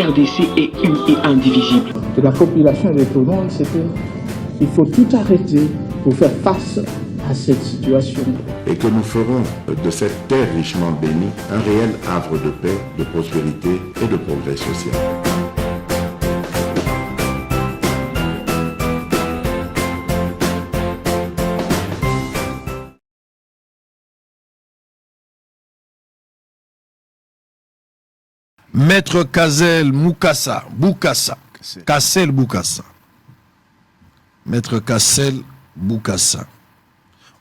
RDC est une et indivisible. Que la population répondante, c'est qu'il faut tout arrêter pour faire face à cette situation. Et que nous ferons de cette terre richement bénie un réel havre de paix, de prospérité et de progrès social. Maître Kassel Boukassa. Kassel Boukassa. Maître Kassel Boukassa.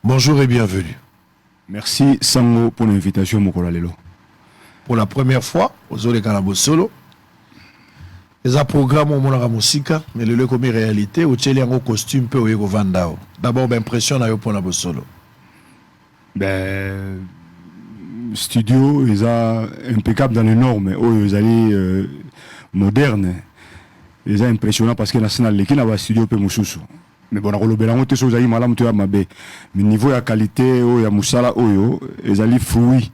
Bonjour et bienvenue. Merci Sango pour l'invitation, Mokola Lelo. Pour la première fois, aux Olé Kanabo Solo, les programmes au Monara Musika, mais le comme réalité, au Tcheli en costume, peu au Vandao. D'abord, l'impression na yo pour Nabo Solo. Ben, studio, ils sont impeccables dans les normes, ils sont modernes. Ils sont impressionnants parce que national, les qui n'a pas studio peu mususu. Mais bon, on a besoin de choses malam tu as mabé. Mais niveau de qualité, il y a musala oyo, ils sont fruits.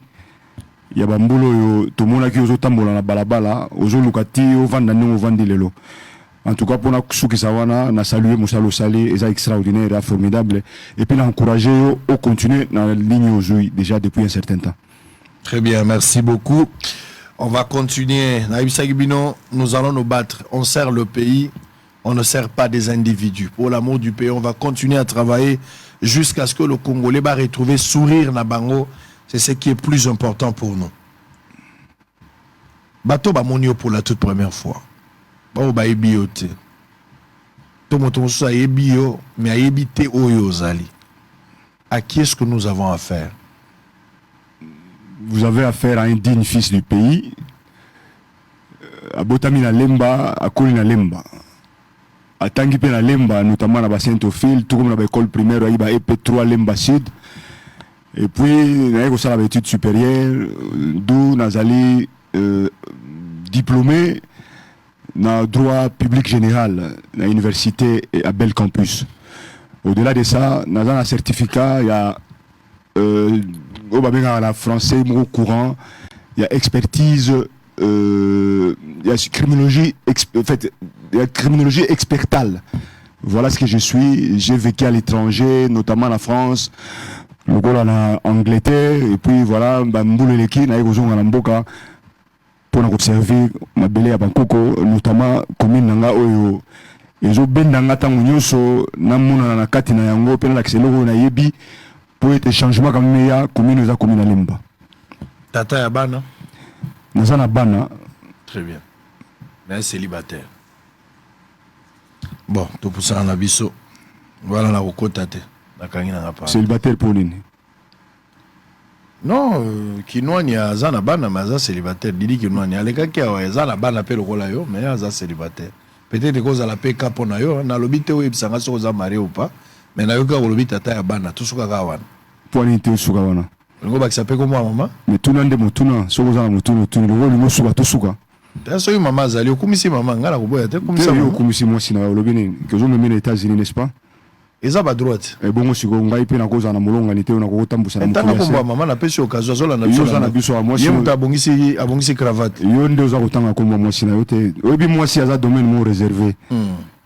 Il y a bambulo tout le monde qui ozo tambola na balabala, ozo lukati, o vanda no vandi lelo. En tout cas, pour na kusuki sawana, na saluer musalo sali, ils sont extraordinaires, formidables. Et puis, encourager au continuer dans la ligne aujourd'hui déjà depuis un certain temps. Très bien, merci beaucoup. On va continuer. Nous allons nous battre. On sert le pays, on ne sert pas des individus. Pour l'amour du pays, on va continuer à travailler jusqu'à ce que le Congolais va retrouver sourire na bango. C'est ce qui est plus important pour nous. Bato ba monio pour la toute première fois. Ba ba ebiote. Tomoto so ebio, mais a ebité oyo zali. À qui est-ce que nous avons affaire? Vous avez affaire à un digne fils du pays, à Botamina Lemba, à Kolina Lemba. À Tangipena Lemba, notamment à Saint-Ophile, tout comme à l'école primaire, à EP3 Lemba Sud. Et puis, il y a une étude supérieure, d'où Nazali diplômé dans le droit public général, à l'université et à Bel Campus. Au-delà de ça, dans un certificat, il y a la français courant, il y a expertise, il y a criminologie, en fait, il y a criminologie expertale. Voilà ce que je suis. J'ai vécu à l'étranger, notamment en France, en Angleterre, et puis voilà, pour observer ma belle à Bangkok, notamment commune Nanga Oyo. Et je ben Nanga Tangunyoso, Namuna na Katina Yango, Pena Laxelo na Yebi. Pour être changement comme meilleur, commune nous a commune à Lemba. Tata Yabana. Nous en Bana. Très bien. Mais célibataire. Bon, tout pour ça en abisso. Voilà la recotate. Célibataire pour l'île. Non, qui nous n'y a Zana Bana, mais Aza célibataire. Didi qui nous n'y a les gars qui a Zana Bana appelle le Rolayo, mais Aza célibataire. Peut-être que à la paix caponayo, n'a l'obité ou Ibsanga sur aux mariés ou pas. Mais na yoka olobi tata ya bana tout suka kawana poni te suka wana ngo ba kisape ko mama mais tuna nde mutuna soko za mutuna tuni ngo lingo suka to suka taso yo mama zali okumisi mama ngala ko boya te kumisa yo okumisi moi sina olobi ni que zo memene États-Unis n'est-ce pas eza ba droite et bongo siko ngai pe na ko za na molonga ni te na ko tambusa na mukulu tana ko mama na pesi okazo zola na biso na biso moi sina yo abongisi cravate yo nde oza kotanga ko moi sina yo te obi moi si aza domaine mo réservé.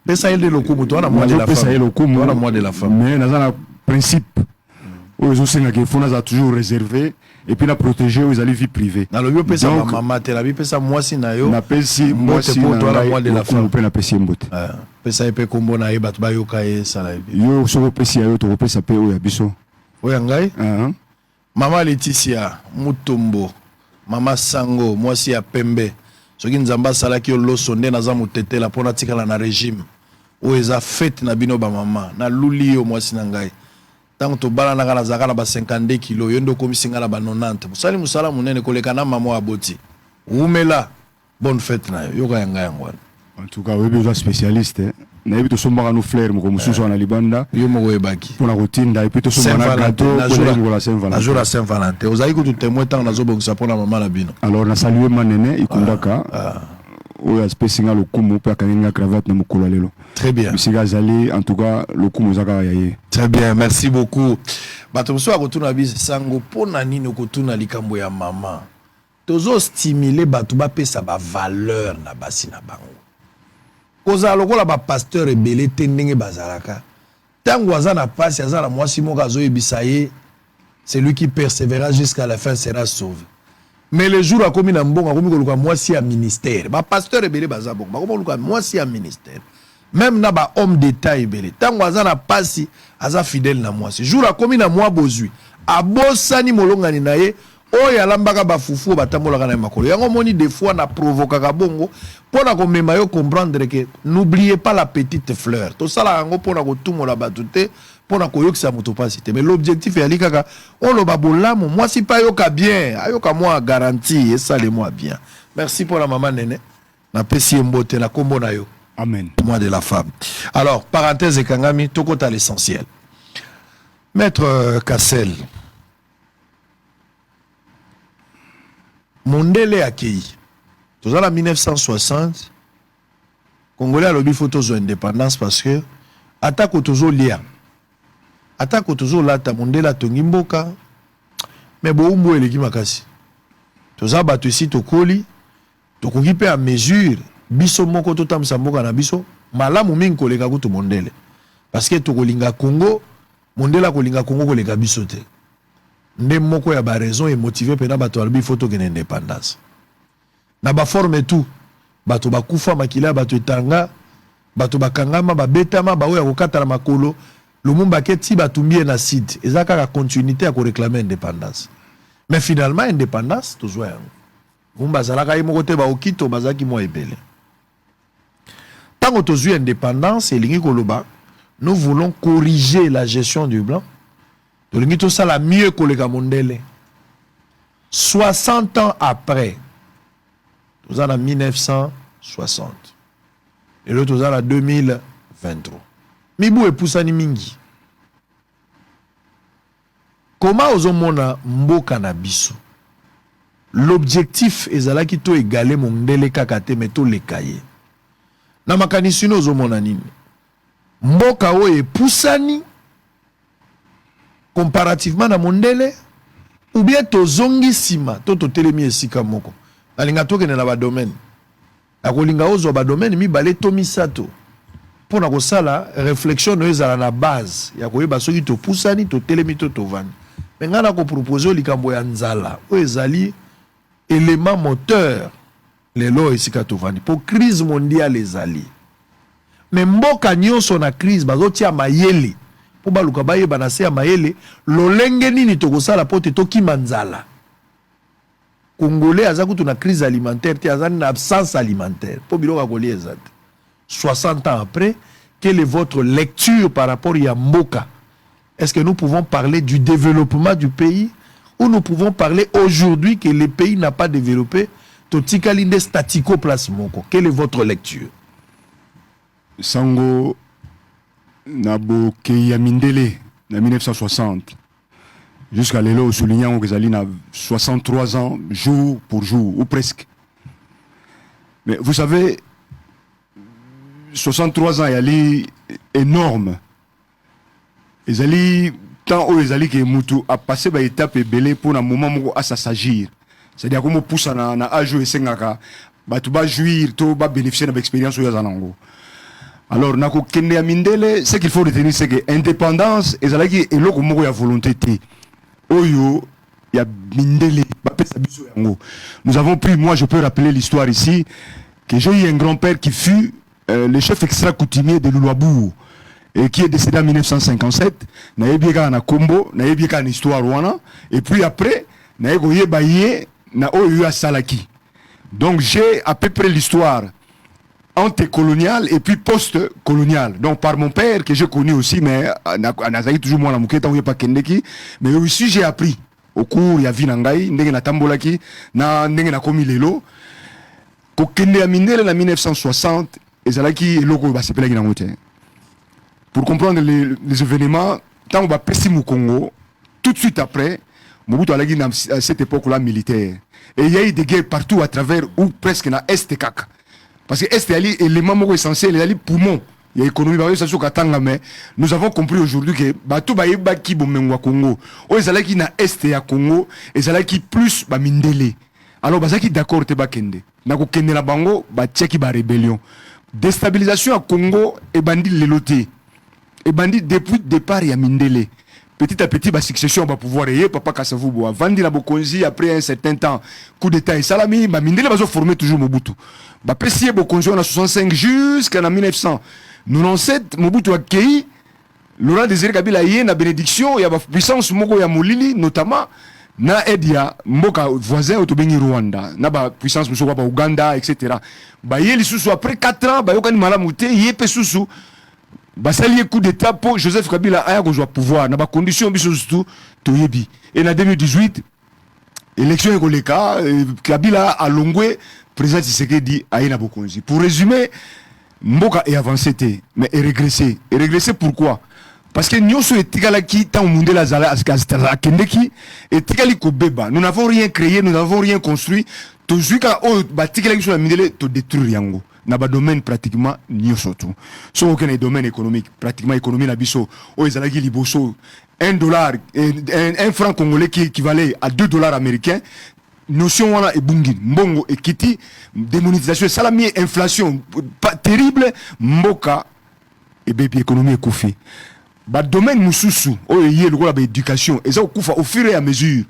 Pesa il de l'okumu, toi la moi de la femme. Toi la moi de la femme. Mais dans un principe, aux Osenga qui font a toujours réservé et puis la protéger aux vie privée. Dans le pesa maman te la vie pesa moi si na yo. Na pesi moi si pour toi la moi de la femme. On na pesi mbote. Pesa epe kombo na ye bat ba yo kae sala. Yo so pesi yo to pesa pe o ya biso. Oya ngai? Maman Laetitia Mutombo, Maman Sango, moi si ya Pembe. Ce qui nous a salaki lo sonde na za mutete la pona tikala na régime o eza fête na bino ba mama na luli yo mwasi na ngai tango to bala na kana zakala ba 52 kilo yo ndo komisinga na ba 90 musali musala munene koleka na mama aboti umela bonne fête na yo ka yanga yango en tout cas we besoin spécialiste na yebi to sombaka no fleur mo mususu na libanda yo mo yebaki pona rotinda et puis to sombaka na gâteau pour la Saint-Valentin la jour la Saint-Valentin ozali ko tout témoin tant na zo bongisa pona mama na bino alors na saluer manene ikundaka oyo aspécinga le kumu pe akanenga cravate na mukolo lelo. Très bien. Monsieur Zali, en tout cas le kumu zaka yaye. Très bien, merci beaucoup. Bato so akotuna bis sango pona nini okotuna likambo ya mama. tozo stimuler bato ba pesa ba valeur na basi na bango. Koza lokola ba pasteur ebele tendenge bazalaka. Tango aza na pasi aza na mwasi moko azoyebisa ye, celui qui persévérera jusqu'à la fin sera sauvé. Mais le jour a commis na mbongo, a commis koluka mwasi ya ministère. Ba pasteur ebele baza bongo, ba koluka mwasi ya ministère. Même na ba homme d'état ebele. Tango aza na pasi aza fidèle na mwasi. Jour a commis na mwa bozui. Abosani molongani na ye, oyo alambaka ba fufu batambolaka na makolo. Yango moni des fois na provokaka bongo pona ko mema yo comprendre que n'oubliez pas la petite fleur. To sala yango pona ko tumola batute pona ko yokisa moto pasi te. Mais l'objectif est alikaka on lo babolamu moi si pas yoka bien, ayoka moi garantie et ça les moi bien. Merci pour la maman Nene. Na pesi mbote na kombo na yo. Amen. Moi de la femme. Alors, parenthèse et kangami, tokota à l'essentiel. Maître Kassel, Mondele accueilli. Tout ça en 1960, Congolais a lobby photo de indépendance parce que attaque au tozo lia. Attaque au tozo lata Mondela tongimboka. Mais bon umbo eleki makasi. Tout ça batu ici tokoli, tokoki à mesure biso moko totam samboka na biso malamu mingi koleka kutu Mondele. Parce que tokolinga Congo, Mondela kolinga Congo koleka biso te. Nde moko ya ba raison et motivé pena bato albi photo gene indépendance. Na ba forme tout, bato bakufa makila bato etanga, bato bakangama ba betama ba oya kokata na makolo, Lumumba keti batumbie na site, ezaka ka continuité à ko réclamer indépendance. Mais finalement indépendance toujours yango. Lumumba zalaka yimo te ba okito bazaki mo ebele. Tant que tu as indépendance et nous voulons corriger la gestion du blanc. Nous ça la mieux que le Mondele. 60 ans après, nous en 1960. Et l'autre nous en 2023. Mibu et Poussani Mingi. Comment osomona mboka na biso? L'objectif est là qui to égaler Mondele kakate meto le cahier. Na makanisi no zomona nini mboka oyo epusani comparativement na Mondele ou bien tozongi sima to totelemi esika moko alinga tokene na ba domaine akolinga ozo ba domaine mibale to misato pona kosala réflexion no ezala na base ya koyeba soki topusani totelemi to tovani ngana ko proposer likambo ya nzala oyo ezali élément moteur lelo esika tovani pour crise mondiale ezali mais mboka nyonso na crise bazotia mayele po baluka bayeba na se ya mayele lolenge nini tokosala po te tokima nzala. Congolais aza kutu na crise alimentaire te aza na absence alimentaire po biloko kolia eza te. 60 ans après, quelle est votre lecture par rapport à mboka? Est-ce que nous pouvons parler du développement du pays ou nous pouvons parler aujourd'hui que le pays n'a pas développé? Totikalinde statico place moko. Quelle est votre lecture? Sango Nabo Keyamindele, en 1960, jusqu'à l'élo soulignant que Zali a 63 ans, jour pour jour, ou presque. Mais vous savez, 63 ans, il y a énorme. Et Zali, tant où Zali qui est moutou, a passé par étape et belé pour un moment où à s'agir. C'est-à-dire qu'on pousse à jouer sengaka, tu vas jouir, tu vas bénéficier de l'expérience où il y a un. Alors, nako kende ya mindele, ce qu'il faut retenir, c'est que l'indépendance, et là qui est là comme il y a volonté. Oyo, il y a mindele, nous avons pris, moi je peux rappeler l'histoire ici, que j'ai eu un grand-père qui fut le chef extra-coutumier de Luluabourg, et qui est décédé en 1957, na yebieka na Kombo, na yebieka na histoire wana, et puis après, na yegoye baye, na oyo ya salaki. Donc j'ai à peu près l'histoire antécoloniale et puis post-coloniale. Donc par mon père que j'ai connu aussi, mais Nazaki toujours moi la mouketa ou pas kendeki, mais aussi j'ai appris au cours ya vinangai ndenge na tambolaki na ndenge na komi lelo ko kende amindele na 1960 ezalaki eloko ba sepelaki na moté. Pour comprendre les événements, tant on va pessi au Congo, tout de suite après Mobutu alagi à cette époque-là militaire. Et il y a eu des guerres partout à travers ou presque na Est Kaka. Parce que Est est l'élément essentiel, il y a les poumons. Il y a l'économie, mais nous avons compris aujourd'hui que bato baïba qui bomengwa Congo. O ezala qui na Est ya Congo, ezala qui plus ba mindele. alors bazaki d'accord te bakende na ko kende na bango ba tcheki ba rébellion déstabilisation à Congo et bandit leloté et bandit depuis départ ya Mindele petit à petit ba succession va pouvoir y papa Kasavubu vandi na Bokonzi après un certain temps coup d'état et salami ba Mindele bazo former toujours Mobutu ba pesier Bokonzi en 65 jusqu'en 1997 Mobutu a accueilli Laurent Désiré Kabila yé na bénédiction ya ba puissance moko ya Molili notamment na edia mboka voisin otobengi Rwanda na ba puissance muso ba Uganda etc. Ba yé lisusu après 4 ans ba yokani malamu te yé pe susu ba sali coup d'état pour Joseph Kabila aya ko pouvoir na ba condition biso surtout to yebi et na 2018 élection ekoleka Kabila a longwe président Tshisekedi aye na Bokonzi. Pour résumer mboka est avancé mais est régressé pourquoi? Parce que nous sommes etikali tant monde la zala askazitala kendeki etikali ko beba nous n'avons rien créé nous n'avons rien construit to juka o batikali sur la mindele to détruire yango na ba domaine pratiquement nyoso tout so aucun domaine économique pratiquement économie na biso o ezalaki liboso un franc congolais qui équivalait à $2 américains notion wana ebungi mbongo ekiti démonétisation salami inflation pas terrible mboka et bépi économie ekoufi ba domaine mususu o yé lokola ba éducation eza okufa au fur et à mesure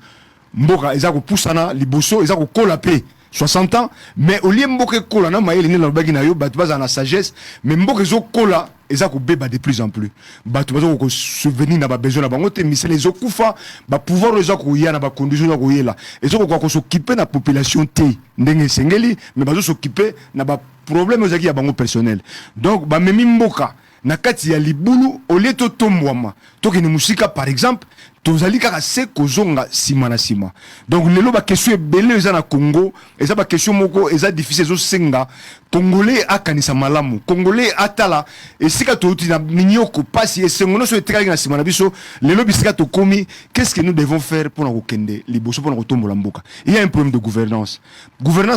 mboka eza ko poussana liboso eza ko kola pe 60 ans mais au lieu mboka kola na mayele ni na bagi na yo batu baza na sagesse mais mboka zo kola eza ko beba de plus en plus batu bazo ko souvenir na ba besoin na bango te misele zo kufa ba pouvoir eza ko ya na ba condition ko yela ezo ko s'occuper na population te ndenge sengeli mais bazo s'occuper na ba problème eza ki ya bango personnel donc ba memi mboka na kati ya libulu ole to tombwama toki ni musika par exemple tozali kaka se kozonga sima na sima donc lelo ba question ebele eza na Congo eza ba question moko eza difficile zo senga congolais akanisa malamu congolais atala esika touti na minyoko pasi esengono so etekali na sima na biso lelo bisika to komi qu'est-ce que nous devons faire pour na kokende liboso pour na kotombola mboka il y a un problème de gouvernance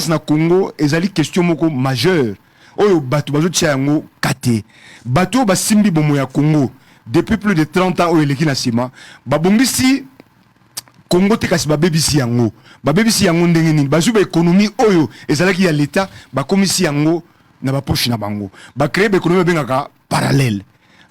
na Congo ezali question moko majeure oyo batu bazo tia yango kate batu basimbi bomo ya Congo depuis plus de 30 ans oyo eleki na sima babongisi Congo te kasi babebisi yango ndenge nini bazuba économie oyo ezalaki ya l'état bakomisi yango na bapoche na bango ba créer ba économie bengaka parallèle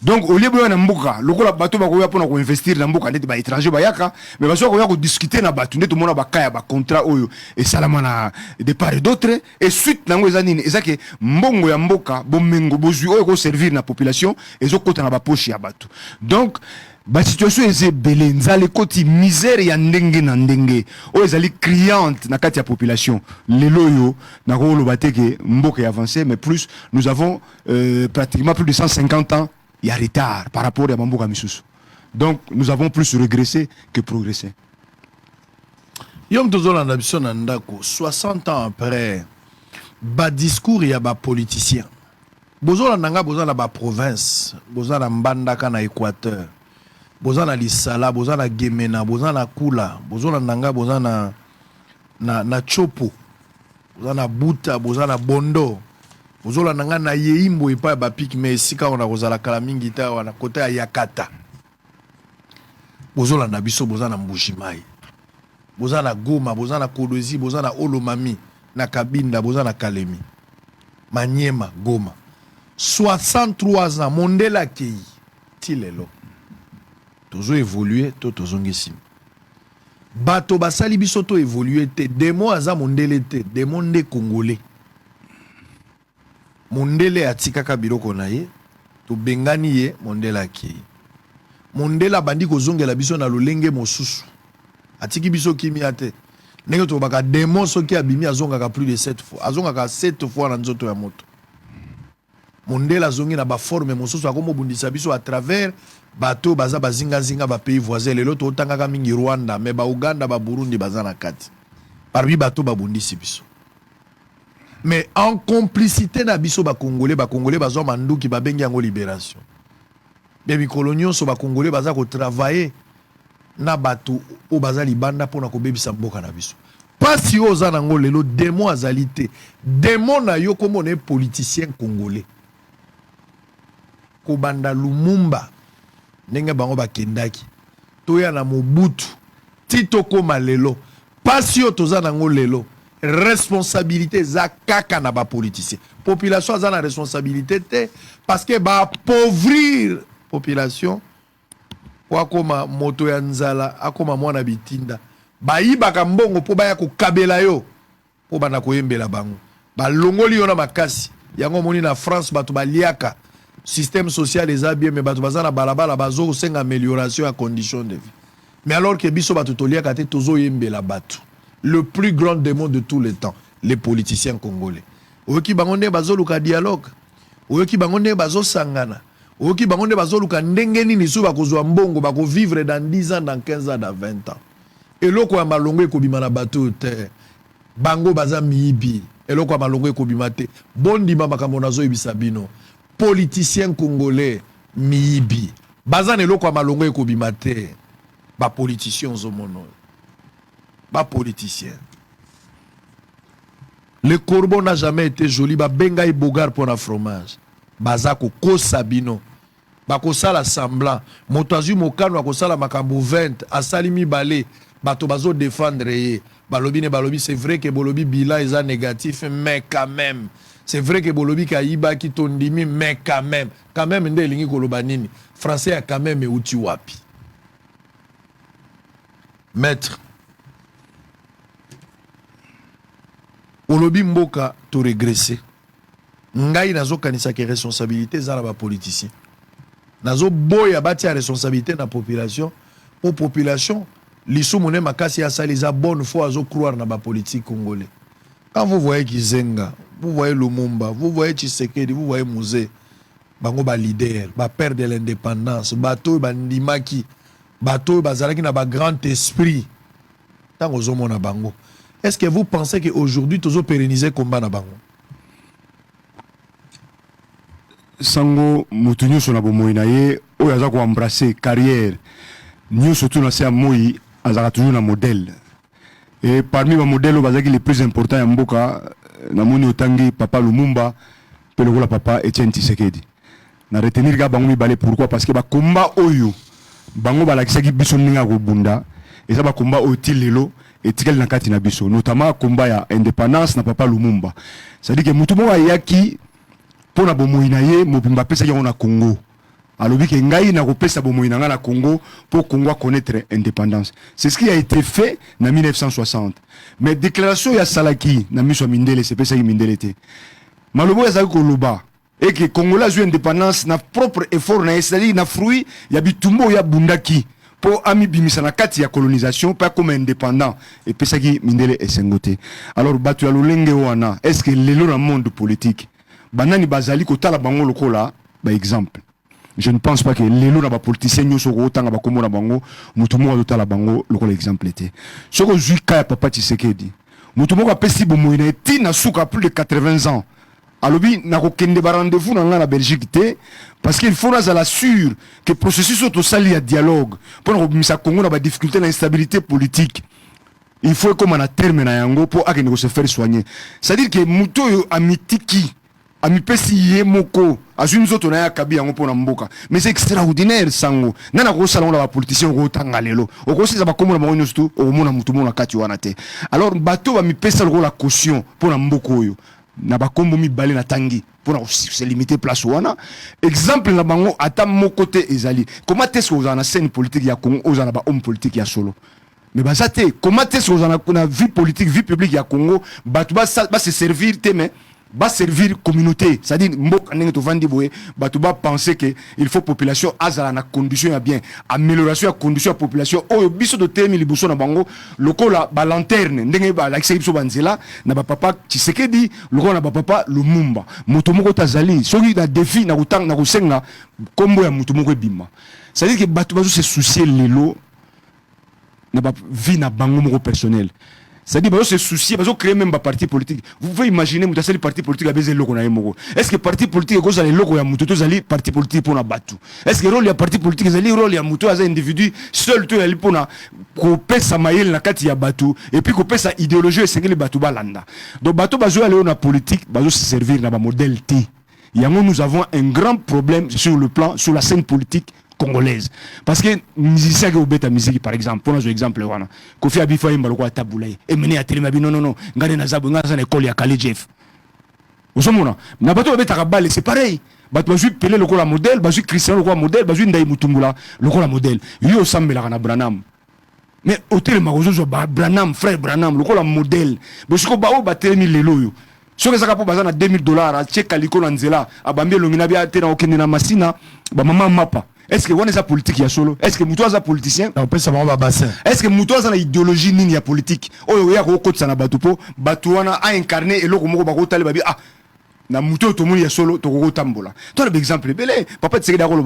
donc au lieu de na mboka lokola bato bakoya pona ko investir na mboka ndeti ba étranger bayaka mais baso ko ya ko discuter na bato ndeti mona bakaya ba contrat oyo et salama na de part et d'autre et suite nango ezanini ezake mbongo ya mboka bomengo bozui oyo ko servir na population ezokota na ba poche ya bato donc ba situation ezebele nzale koti misère ya ndenge na ndenge oyo ezali criante na kati ya population lelo yo na ko lo bateke mboka avancé mais plus nous avons pratiquement plus de 150 ans il y a retard par rapport à Bamboka Misusu. Donc nous avons plus régressé que progressé. Yom tozola na biso na ndako 60 ans après ba discours ya ba politicien. Bozola nanga bozala ba province, bozala Mbandaka na Équateur. Bozala Lisala, bozala Gemena, bozala Kula, bozala nanga bozala na Chopo. Bozala Buta, bozala Bondo. Bozola nanga na Yeimbo epa ba pik mais sika on a kozala kala mingi ta wana côté ya Yakata. Bozola na biso bozala Mbushimai. Bozala Goma, bozala Kolwezi, bozala Olomami, na Kabinda, bozala Kalemi. Maniema, Goma. 63 ans, Mondela Kei. Tilelo. Tozo évolué, tozo ngisi. Bato basali biso to évolué te. Demo aza Mondele te. Demo nde Congolais. Mondele atikaka biloko na ye to bengani ye Mondela Kei. Mondela bandi kozongela biso na lolenge mosusu. Atiki biso kimia te. Ndenge to baka démon soki abimi azongaka plus de 7 fois. Azongaka 7 fois na nzoto ya moto. Mondela zongi na ba forme mosusu akomo bundisa biso à travers bato baza bazinga zinga ba pays voisins lelo to tangaka mingi Rwanda mais ba Uganda ba Burundi baza na kati. Parmi bato ba bundisi biso. Mais en complicité na biso ba Congolais bazo manduki ba bengi yango libération. Bien coloniaux so ba Congolais baza ko travailler na bato o baza libanda pona ko bebisa mboka na biso. Pasi oza nango lelo démon azalité. Démon na yo comme on politicien congolais. Ko banda Lumumba ndenge bango bakendaki. Toya na Mobutu Tito koma lelo. Pasi o toza nango lelo. responsabilité za kaka na ba politicien. Population za na responsabilité te parce que ba appauvrir population wakoma moto ya nzala akoma mwana bitinda. Ba yibaka mbongo po ba ya kokabela yo po bana koyembela bango. Ba longoli yo na makasi. Yango moni na France bato ba liaka système social eza bien mais bato bazana balabala bazo senga amélioration à condition de vie. Mais alors que biso bato toliaka te tozo yembela bato. Le plus grand démon de tous les temps, les politiciens congolais. Oyoki bangonde bazo luka dialogue. Oyoki bangonde bazo sangana. Oyoki bangonde bazo luka ndenge nini su bakozwa mbongo bako vivre dans 10 ans, dans 15 ans, dans 20 ans. Eloko ya malongo ekobima na bato te. Bango baza miibi. Eloko ya malongo ekobima te. Bondima makambo nazo yebisa bino. Politiciens congolais miibi. Baza eloko ya malongo ekobima te. Ba politiciens zomono. Ba politicien. Le corbeau n'a jamais été joli. Ba benga et bogar pour un fromage. Bazako ko sabino. Bako sala semblant. Motazu mokano ako sala makambo 20. Asali mi balé. Bato bazo défendre ye. Balobi ne balobi. C'est vrai que bolobi bilan est négatif. Mais quand même. C'est vrai que bolobi kaiba ki tondimi. Mais quand même. Quand même nde lingi kolobanini. Français a quand même e uti wapi. Maître. Olobi mboka to régresser. Ngai nazo kanisa ke responsabilité za na ba politicien. Nazo boya bati a responsabilité na population. Pour population, lisu mone makasi ya saliza bonne foi azo croire na ba politique congolais. Quand vous voyez Kizenga, vous voyez Lumumba, vous voyez Tshisekedi, vous voyez Mouzé, bango ba leader, ba père de l'indépendance, bato ba ndimaki, bato bazalaki na ba grand esprit. Tango zomo na bango. Est-ce que vous pensez qu'aujourd'hui, tous ont pérennisé le combat na bango? Sango, Moutounio son abomoinaye, ou yaza ko embrasser carrière, nous surtout na se amoyi, azaka toujours na modèle. Et parmi les modèles, bazaki les plus importants ya mboka, na moni otangi papa Lumumba, pe le papa Etienne Tshisekedi. Na retenir ga bango mi balé pourquoi? Parce que ba combat oyo, bango balakisaki biso ninga ko bunda, et ça ba combat otil lelo. Et tikel na kati na biso notamment combat ya indépendance na papa Lumumba, c'est-à-dire que mutu mo ayaki pona bomoina ye mobimba pesa yango na Congo alobi ke ngai na ko pesa bomoina nga na Congo pour Congo connaître indépendance. C'est ce qui a été fait en 1960. Mais déclaration ya salaki na miso mindele c'est pesa mindele te malobo ya zako loba et que Congolais a eu indépendance na propre effort na c'est-à-dire na fruit ya bitumbo ya bundaki pour ami bimisa na kati ya colonisation pas comme indépendant et pesaki mindele esengote. Alors batu ya lolenge wana est-ce que lelo na monde politique banani bazali ko tala bango lokola ba exemple? Je ne pense pas que lelo na ba politicien nyoso ko tanga ba komona bango mutu mo ko tala bango lokola exemple était soko zuika ya papa Tshisekedi mutu mo ko pesi bo moina ti na suka plus de 80 ans alobi na ko kende ba rendez-vous na la Belgique te parce qu'il faut la sûr que processus auto sali à dialogue pour na Congo na ba difficulté na instabilité politique. Il faut comme un terme na yango pour akene se faire soigner. C'est-à-dire que muto yo amitiki amipesi ye moko azuni zoto na ya kabi yango pona mboka. Mais c'est extraordinaire sango. Nana ko salon la politicien ko tanga lelo. Oko sisa ba komo na bango nyusto o mona mutu mona kati wana te. Alors bato ba mipesa la caution pona mboko yo. Na ba kombo mi balé na tangi pour se limiter place wana exemple na bango ata mon côté ezali comment est-ce que vous en scène politique ya Congo aux en ba homme politique ya solo mais bazate comment est-ce que vous en vie politique vie publique ya Congo batu ba se servir te mais va servir communauté, c'est-à-dire mbok ndenge to vandi boye batu ba penser que il faut population azala na condition ya bien amélioration ya condition ya population oyo biso de temi liboso na bango lokola ba lanterne ndenge ba lakisa biso banzela na ba papa Tshisekedi lokola na ba papa Lumumba moto moko tazali soki na défi na kutanga na kusenga kombo ya moto moko ebima, c'est-à-dire que batu bazo se soucier lelo na ba vie na bango moko personnel. C'est-à-dire que se soucier, parce que créer même un parti politique. Vous pouvez imaginer, vous avez parti politique à baiser le logo. Est-ce que parti politique est le logo ya muto, vous allez parti politique pour na batu? Est-ce que le rôle ya parti politique est le rôle ya muto, as un individu seul tu es pour na couper sa maille na kati ya batu et puis couper sa idéologie et c'est que les batu balanda. Donc batu bazo aller na politique, bazo se servir na ba modèle T. Yango nous avons un grand problème sur le plan sur la scène politique congolaise. Parce que musicien qui obéit à musique, par exemple, pour un exemple, Kofi Abifa est malheureux à Taboulaye. Et mené à Télémabi, non, Gardez Nazabou, Nazan école, il y a Kali Jeff. Vous savez, n'a pas tout obéit à Balle, c'est pareil. Batou Pelé le la modèle, Batou Christian le modèle, Batou Ndaï Moutumboula le la modèle. Yo Sam la Branham. Mais hôtel Marozo Branham, frère Branham, le la modèle. Bosiko Bao batté 1000 lelo. Si on a besoin de $2000, à check Kaliko Lanzela, à Bambé Lominabia, Tena Okendena Massina, maman Mapa. Est-ce que on est politique ya solo? Est-ce que Moutoua est politicien? Non, ça va bassin. Est-ce que Moutoua est idéologie ni ya politique? Oh, il y a un côté sana Batoupo, Batouana a incarné et l'autre mot Bako Talibabi. Ah, na Moutoua tout le monde ya solo, Toko Tambola. Toi, l'exemple, belé, papa de Segedaro,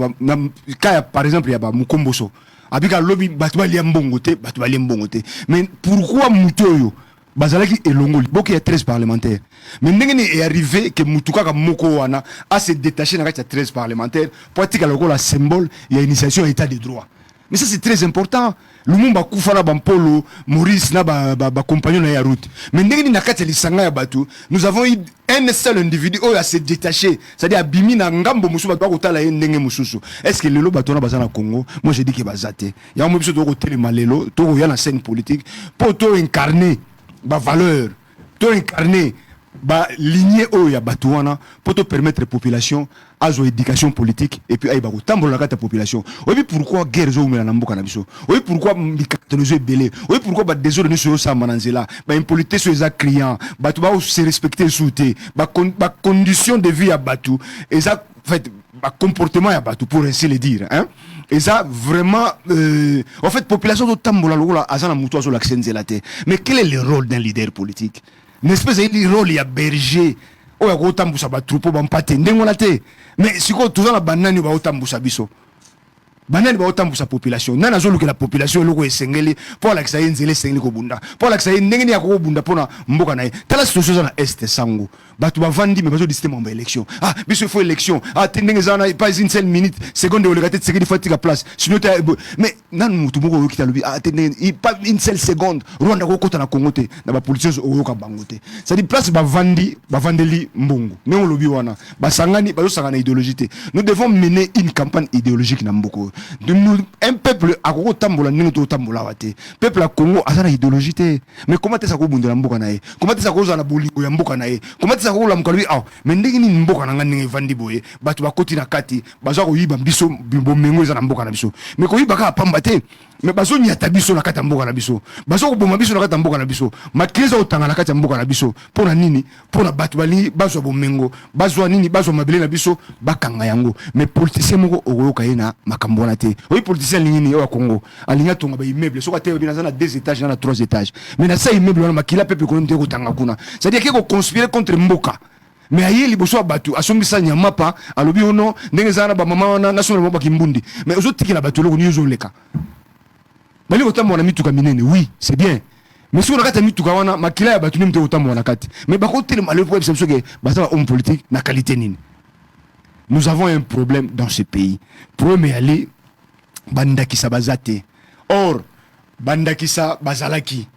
par exemple, il y a Moukomboso. Abika lobby, Batouba Liambongote, Batouba Liambongote. Mais pourquoi Moutoua Bazalaki et Longoli, il y a 13 parlementaires. Mais il est arrivé que Moutouka Moko Wana a se détaché dans les 13 parlementaires pour dire que le symbole, il y a une initiation état de droit. Mais ça c'est très important. Le monde va koufana Bampolo, Maurice na ba compagnon na route. Mais nous avons eu un seul individu qui a se détaché, c'est-à-dire Bimi na ngambo musu ba kotala ndenge mususu. Est-ce que lelo batona bazana Congo? Moi je dis que bazate. Il y a un monsieur to telema lelo, to ya na scène politique pour to incarner ba valeur, to incarner ba lignée au ya batouana pour te permettre la population à une éducation politique et puis à ba tambola la carte population. Oui pourquoi guerre zo mela namboka na biso. Oui pourquoi mikatologie belé. Oui pourquoi ba désolé ne so sa mananzela. Ba impolité sur les clients, ba tu ba se respecter souté, ba condition de vie à batou et ça fait ba comportement ya batou pour ainsi le dire hein. Et ça, vraiment, en fait, population de Tambola, Azana Moutoua sur l'accent de la terre. Mais quel est le rôle d'un leader politique? N'est-ce pas, c'est le rôle, il y a berger. Oh, il y a Otambousa, troupeau, Bampate, Ndengonate. Mais si on trouve la banane, il y a Otambousa biso. Banane, il y a Otambousa population. Nana zolo que la population, le est sengeli, pour la Xayen Zele Sengli Kobunda. Pour la Xayen Nengeni à Kobunda, pour la Mbokanae. Tala situation dans l'Est Sango. Batu Bavandi, mais pas de système en élection. Ah, mais il faut élection. Ah, Tendengezana, pas une seule minute, seconde de l'égalité, c'est qu'il faut la place. Sinon, mais, nan Moutoumou, qui t'a le ah, pas une seule seconde. Rwanda, Rokota, na Kongote, na ba politicien, Oroka Bangote. Ça dit place, Bavandi, Bavandeli, Mbongo. Mais on lobby wana. Basangani, Basangana idéologie. Nous devons mener une campagne idéologique dans Mboko. Un peuple à Tambola, nous Tambola, peuple à Congo, à sa idéologie. Mais comment est-ce que vous avez Mbokanae? Comment est-ce que vous avez Mbokanae? Comment est-ce que vous avez Mbokanae? Ah, mais ndenge ni Mbokanae Vandi Boye, Batu Bakoti na Kati, Bazako Yiba Biso, Bibomengo za Mbokana Biso. Mais ko Yibaka Pambate, mais Bazo Nyata Biso na Kata Mbokana Biso. Bazo Boma Biso na Kata Mbokana Biso. Matkeza Otanga na Kata Mbokana Biso. Pour na nini? Pour na Batu Bali, Bazo Bomengo, Bazo nini, Bazo Mabele na Biso, Bakanga yango. Mais politicien moko oyoka yena makambo na te. Oui, politicien lingini au Congo. Alinya tonga ba immeuble, so ka te bina na 2 étages na 3 étages. Mais na ça immeuble na makila peuple ko ndeko tanga kuna. C'est-à-dire que ko conspirer contre Mboka. Mais aye liboso batu asombisa nyama pa alobi ono ndenge zana ba mama na national mboka kimbundi. Mais ozotikila batu loko nyozo leka. Bali otambo na mituka minene, oui, c'est bien. Mais si on a mituka wana makila ya batu nimte otambo na kati. Mais ba ko tele malé pour c'est que ba ça homme politique na qualité nini. Nous avons un problème dans ce pays. Problème est aller bandakisa bazate. Or bandakisa bazalaki.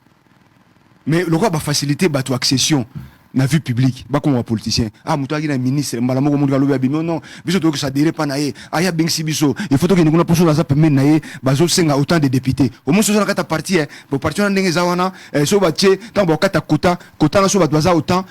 Mais le roi va faciliter batu accession na vie publique. Ba comme un politicien. Ah mutuagi na ministre mbala moko mundu kalobi abi non biso to que ça déré pas naé. Aya bengsi biso. Il faut que nous poso la zap men naé bazo senga autant de députés. Au moins so na kata parti bo parti na ndenge zawana so ba tie tant bo kata kota na so ba baza autant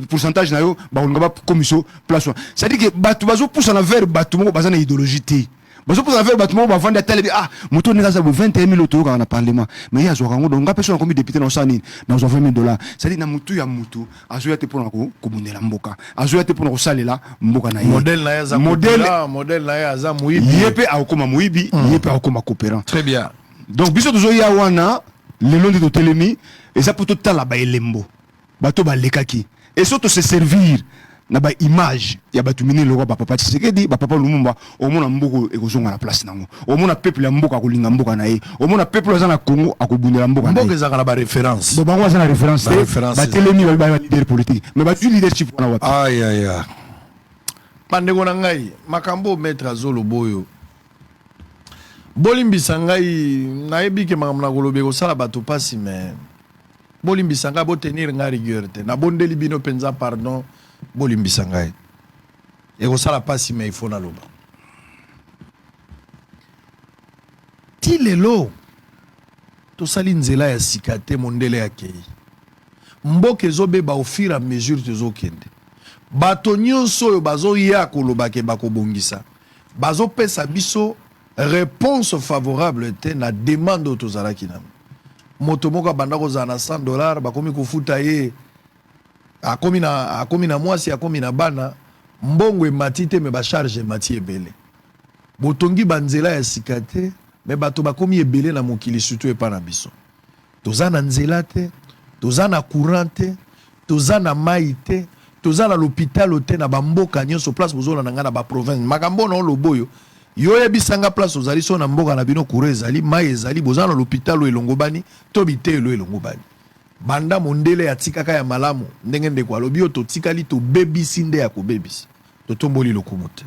pourcentage na yo ba on ba commission place. Ça dit que batu bazo pousse na vers batu moko baza na idéologie. Bazo pour faire battement va vendre télé ah moto ne gaza 21 000 euros dans le parlement mais il y a zorango donc nga personne comme député dans sani dans $20,000 ça dit na mutu ya mutu azoya te pour ko komundela mboka azoya te pour ko salela mboka na ye modèle na ya za modèle na ya za muibi yepe akoma muibi yepe akoma coopérant très bien donc biso tozo ya wana le long de telemi et ça pour tout tala ba elembo bato ba lekaki et surtout se servir na ba image ya batu mini loko ba papa Tshisekedi ba papa Lumumba o mona mboko ekozonga na place nango o mona peuple ya mboka kolinga mboka na ye o mona peuple za na Congo akobundela mboka na ye mboka za na ba référence do bango za na référence ba telemi ba leader politique mais ba du leadership wana wapi aïe aïe aïe bandeko na ngai makambo maître Azolo Boyo bolimbisa ngai nayebi ke makambo na kolobe ko sala bato pasi mais bolimbisa ngai bo tenir ngai rigueur te na bondeli bino penza pardon bolimbisa ngai eko sala pasi mais il faut na loba ti lelo tosali nzela ya sika te mondele akei mboka ezobeba au fur et à mesure tozokende bato nyonso oyo bazoya kolobake bakobongisa bazopesa biso réponse favorable te na demande oyo tozalaki nano moto moko abanda kozala na $100 bakomi kofuta ye akomi na mwasi akomi na bana mbongo emati te me bacharge emati ebele botongi banzela ya sika te me bato bakomi ebele na mokili surtout epa na biso toza na nzela te toza na courant te toza na mai te toza na l'hôpital te na bamboka nyonso place bozola na nga na baprovince makambo na oloboyo yo yebisanga place ozali so na mboka na bino courant ezali mai ezali boza na l'hôpital elongobani to bitelo elongobani banda mondele ya tikaka ya malamu ndenge ndeko alobi yo totikali tobebisi nde ya kobebisi totomboli lokumu te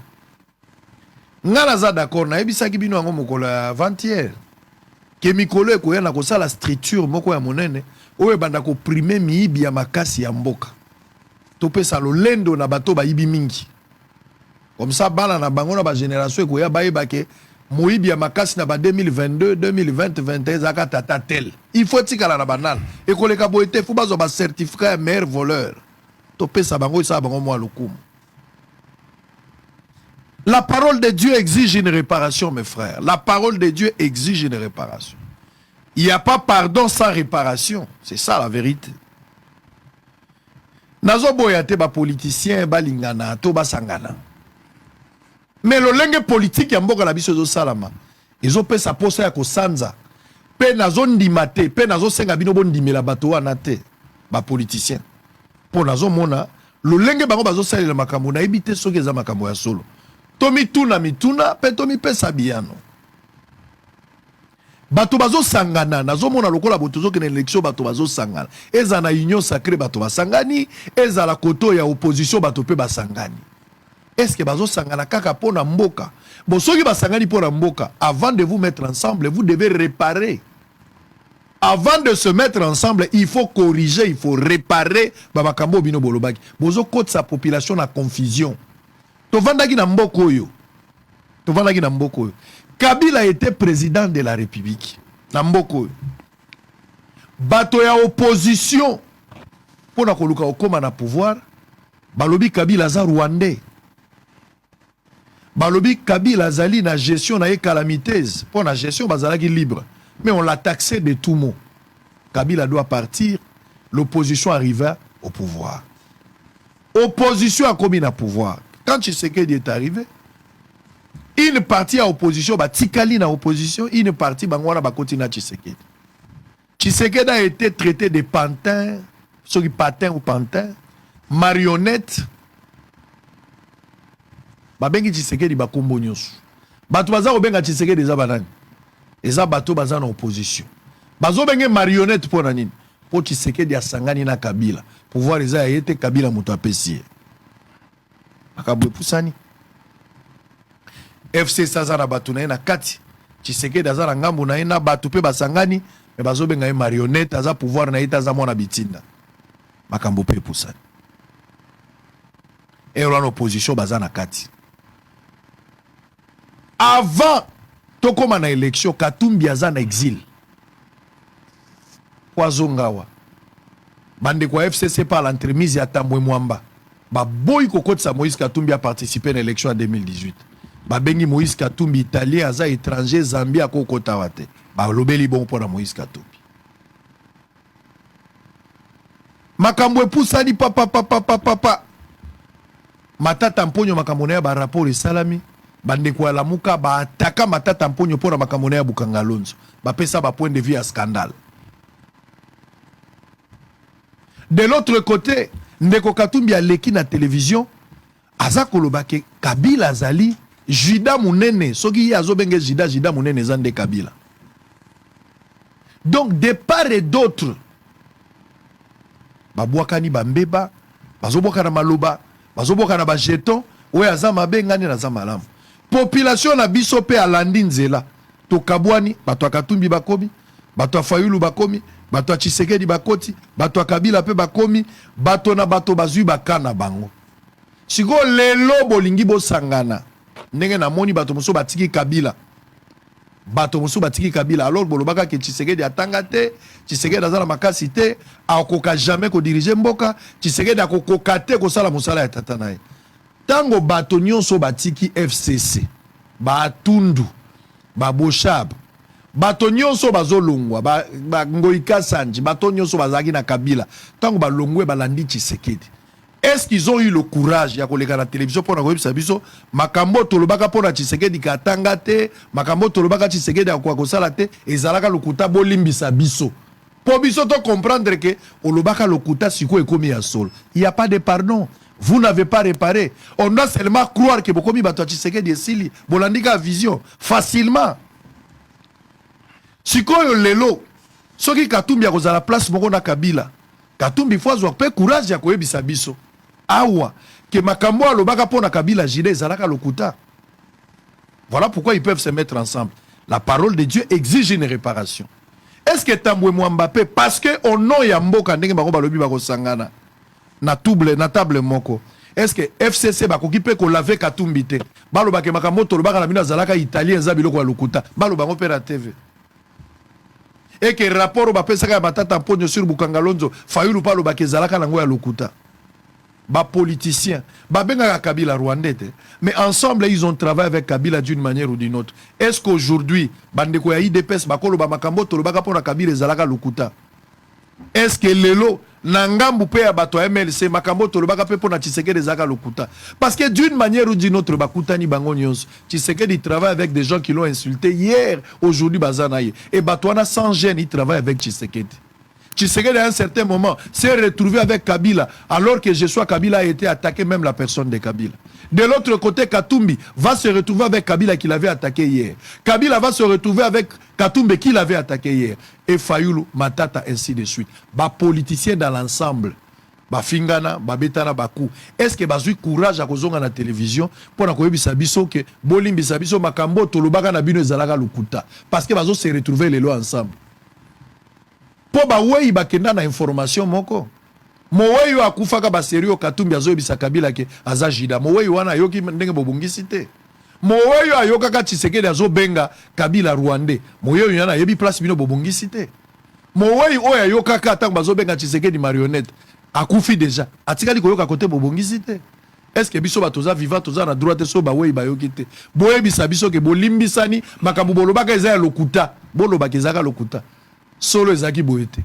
nga naza d'accord nayebisaki bino yango mokolo ya avant-hier ke mikolo ekoya na kosala structure moko ya monene oyo ebanda koprime miyibi ya makasi ya mboka topesa lolendo na bato bayibi mingi comme ça bana na bango na bagénération ekoya bayebake moyibi ya makasi na ba 2022 2020 21 ezaka tata tel il faut tikala na banal ekoleka boye te fo bazwa bacertificat ya meilleur voleur topesa bango esala bango mwa lokumu. La parole de Dieu exige une réparation, mes frères. La parole de Dieu exige une réparation. Il n'y a pas pardon sans réparation. C'est ça la vérité. Nazo boyate ba politicien ba lingana to ba sangana. Mais le lenge politique yamboka la biso zo salama. Ils pe sa posa ya ko sanza. Pe nazo ndimate, pe nazo senga bino bon ndimela bato wana te ba politicien. Po nazo mona le lenge bango bazo salela makambo na ebite soki eza makambo ya solo. Tomi tuna mituna pe tomi pe sabiano. Bato bazo sangana nazo mona lokola botozo ke na élection bato bazo sangana. Eza na union sacrée bato basangani, eza la koto ya opposition bato pe basangani. Est-ce que bazo sangana kaka pona mboka? Bon soki basangani pona mboka, avant de vous mettre ensemble, vous devez réparer. Avant de se mettre ensemble, il faut corriger, il faut réparer babakambo bino bolobaki. Bozo kote sa population na confusion. Tovandaki na mboko yo. Tovandaki na mboko yo. Kabila était président de la République. Na mboko yo. Bato ya opposition pour na koluka okoma na pouvoir, balobi Kabila za Rwandais. Balobi Kabila zali na gestion na ye calamiteuse. Pour na gestion bazalaki libre. Mais on l'a taxé de tout mot. Kabila doit partir, l'opposition arriva au pouvoir. Opposition a commis na pouvoir. Quand Tshisekedi est arrivé, une partie à opposition, Tikali na opposition, une partie bangwana bakoti na Tshisekedi. Tshisekedi a été traité de pantin, ceux qui patin ou pantin, marionnette. Babengi Tshisekedi bakombo nyonso. Bato baza obenga Tshisekedi za banani. Eza bato baza na opposition. Bazo benge marionnette pour nani. Pour Tshisekedi asangani na Kabila. Pouvoir eza yete Kabila muto apesi. Akabwe pusani. FC saza na bato na kati. Tshisekedi aza na ngambo na na bato pe basangani, me bazo benga marionnette aza pouvoir na ita za mona bitinda. Makambo pe pusani. Et en opposition baza na kati. Avant tokoma na élection Katumbi aza na exil. Kwazongawa. Bande kwa FCC par l'entremise ya Tambwe Mwamba. Ba boy kokotsa Moïse Katumbi a participé à l'élection en 2018. Ba bengi Moïse Katumbi italien aza étranger Zambia kokota wate. Ba lobeli bon pour Moïse Katumbi. Makambo epusani papa. Matata mponyo makambo na ya ba rapport esalami. Bande kwa lamuka ba ataka matata mponyo pona makambo na ya Bukangalonzo. Ba pesa ba point de vue à scandale. De l'autre côté, Ndeko Katumbi a leki na télévision, aza kolobake Kabila azali Jida Munene, soki azo benge Jida Munene zande Kabila. Donc de part et d'autre, babwakani bambeba, bazobwaka na maloba, bazobwaka na ba jeton, oye azama bengani na zamalamu. Population na biso pe alandi nzela, to kabwani, bato Katumbi bakomi, bato Fayulu bakomi, bato Tshisekedi bakoti, bato Kabila pe bakomi, bato na bato bazui bakana bango. Siko lelo bolingi bo sangana. Ndenge na moni bato moso batiki Kabila. bato mosu batiki Kabila alors bolobaka ke Tshisekedi atanga te, Tshisekedi azala makasi te, akoka jamais ko diriger mboka, Tshisekedi akokoka te ko sala musala ya tata naye. Tango bato nyonso batiki FCC, ba Tundu, ba Boshab, bato nyonso bazolongwa, ba Ngoika Sanji, bato nyonso bazaki na Kabila, tango ba longwe balandi Tshisekedi. Est-ce qu'ils ont eu le courage ya koleka na télévision pour na koyebisa biso makambo tolobaka pour na Tshisekedi ka tanga te, makambo tolobaka Tshisekedi akwa kosala te, ezalaka lokuta bolimbisa biso. Pour biso to comprendre que olobaka lokuta siko ekomi ya sol. Il n'y a pas de pardon. Vous n'avez pas réparé. On doit seulement croire que bokomi bato Tshisekedi esili, bolandika vision facilement. Sikoyo lelo soki Katumbi akozala place moko na Kabila. Katumbi faut avoir peu courage ya koyebisa biso. Awa que makambo alobaka pona Kabila jide zalaka lokuta. Voilà pourquoi ils peuvent se mettre ensemble. La parole de Dieu exige une réparation. Est-ce que Tambwe Mbappé parce que on nom ya mboka ndenge bako balobi bako sangana na table moko. Est-ce que FCC bakoki pe ko laver Katumbi te? Baloba ke makambo tolobaka na bino zalaka italien za biloko ya lokuta. Baloba ngo pe na TV. Et que rapport au bapesaka batata ponyo sur Bukangalonzo Fayulu palo bakezalaka nango ya lokuta. Ba politicien, ba benga Kabila rwandais, mais ensemble ils ont travaillé avec Kabila d'une manière ou d'une autre. Est-ce qu'aujourd'hui bandeko ya IDPS bakolo ba makambo tolobaka pona Kabila ezalaka lokuta? Est-ce que lelo nangambu pe ya bato MLC makambo tolobaka pe pona Tshisekedi ezalaka lokuta? Parce que d'une manière ou d'une autre bakutani bango nyonso. Tshisekedi travaille avec des gens qui l'ont insulté hier, aujourd'hui bazanaye. Et Batouana sans gêne, il travaille avec Tshisekedi. Tshisekedi à un certain moment s'est retrouvé avec Kabila alors que Kabila a été attaqué, même la personne de Kabila. De l'autre côté, Katumbi va se retrouver avec Kabila qui l'avait attaqué hier. Kabila va se retrouver avec Katumbi qui l'avait attaqué hier. Et Fayulu, Matata, ainsi de suite. Ba politicien dans l'ensemble. Ba fingana, ba betana, ba kou. Est-ce que bazui courage à kozonga na télévision pour na koyebisa biso que bolimbisa biso makambo tolobaka na bino ezalaka lukuta parce que bazo se retrouver les lois ensemble. Po ba wei bakenda na information moko. Mo wei yo akufaka ba serio Katumbi azoyebisa Kabila ke azajida. Mo wei wana yoki ndenge bobungisi te. Mo wei yo ayokaka Tshisekedi azobenga Kabila rwandais. Mo wei yana yebi place bino bobungisi te. Mo wei oya yokaka tango bazobenga Tshisekedi marionnette. Akufi déjà. Atikali koyoka kote bobongisi te. Est-ce que biso batoza vivant toza na droite so ba wei ba yokite. Boyebisa biso ke bolimbisani makambo bolobaka eza ya lokuta. Bolobaka eza ka lokuta. Solo ezaki boyete.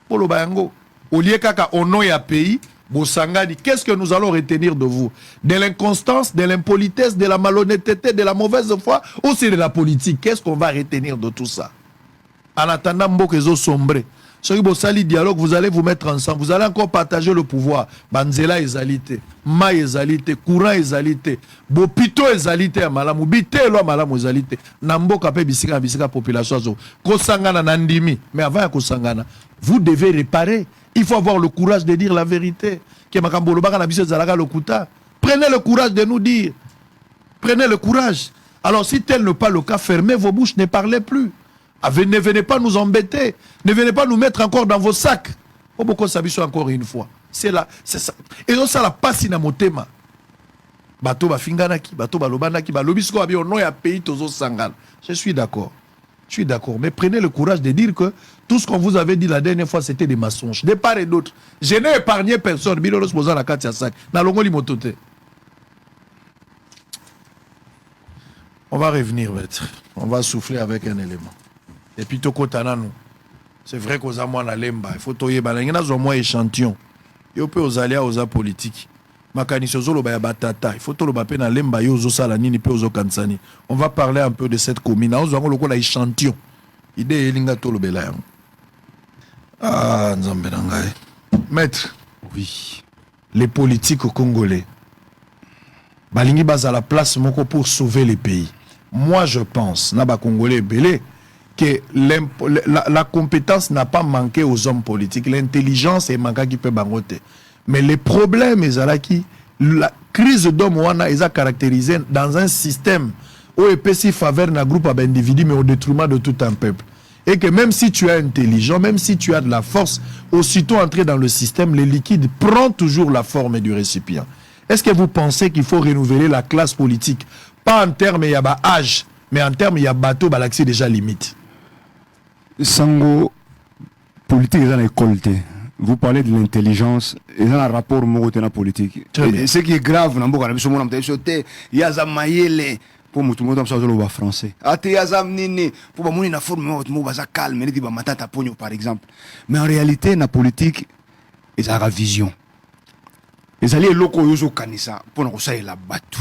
Boloba yango. Olie kaka au nom ya pays, bosangani, qu'est-ce que nous allons retenir de vous? De l'inconstance, de l'impolitesse, de la malhonnêteté, de la mauvaise foi, ou c'est de la politique? Qu'est-ce qu'on va retenir de tout ça? En attendant Mbokezo sombre. Ceux qui sali dialogue, vous allez vous mettre ensemble, vous allez encore partager le pouvoir. Banzela ezalité, ma ezalité, courant ezalité, bopito ezalité à malamu, bité lo malamu ezalité. Namboka pe bisika population zo. Kosangana nandimi, mais avant ya kosangana, vous devez réparer. Il faut avoir le courage de dire la vérité. Prenez le courage de nous dire. Prenez le courage. Alors si tel n'est pas le cas, fermez vos bouches, ne parlez plus. Ne venez pas nous embêter. Ne venez pas nous mettre encore dans vos sacs. Encore une fois. C'est là, c'est ça. Et donc ça la passe in motema. Bato ba finganaki, bato ba lobanaki, ba lobisko abi ono ya pays tozo sangana. Je suis d'accord. Je suis d'accord. Mais prenez le courage de dire que tout ce qu'on vous avait dit la dernière fois, c'était des mensonges. De part et d'autre. Je n'ai épargné personne. On va revenir, maître. On va souffler avec un élément. Et puis, c'est vrai qu'aux amours, on a lemba. Il faut toyer. Il y a un échantillon. Il faut aux alliés, aux politiques. Il faut que on va parler un peu de cette commune. On va parler d'échantillon. Idée ah, maître, oui. Les politiques congolais, balingi basa la place moko pour sauver les pays. Moi, je pense, naba congolais belé, que la compétence n'a pas manqué aux hommes politiques. L'intelligence est manquée qui peut bangoter. Mais les problèmes, la crise d'homme wana est caractérisée dans un système où il faveur un groupe d'individus, mais au détriment de tout un peuple. Et que même si tu es intelligent, même si tu as de la force, aussitôt entré dans le système, le liquide prend toujours la forme du récipient. Est-ce que vous pensez qu'il faut renouveler la classe politique? Pas en termes d'âge, mais en termes il y a bateau balaxi déjà limite sango politique est dans l'école. Vous parlez de l'intelligence et dans un rapport à la politique. Et ce qui est grave, il y a Zamayele pour tout le monde ça français. Ate Yazam nini pour ba na forme mo baza calme ni ba matata ponyo par exemple. Mais en réalité na politique ils ont la vision. Ils allaient loko yozo kanisa pour na kosa la batu.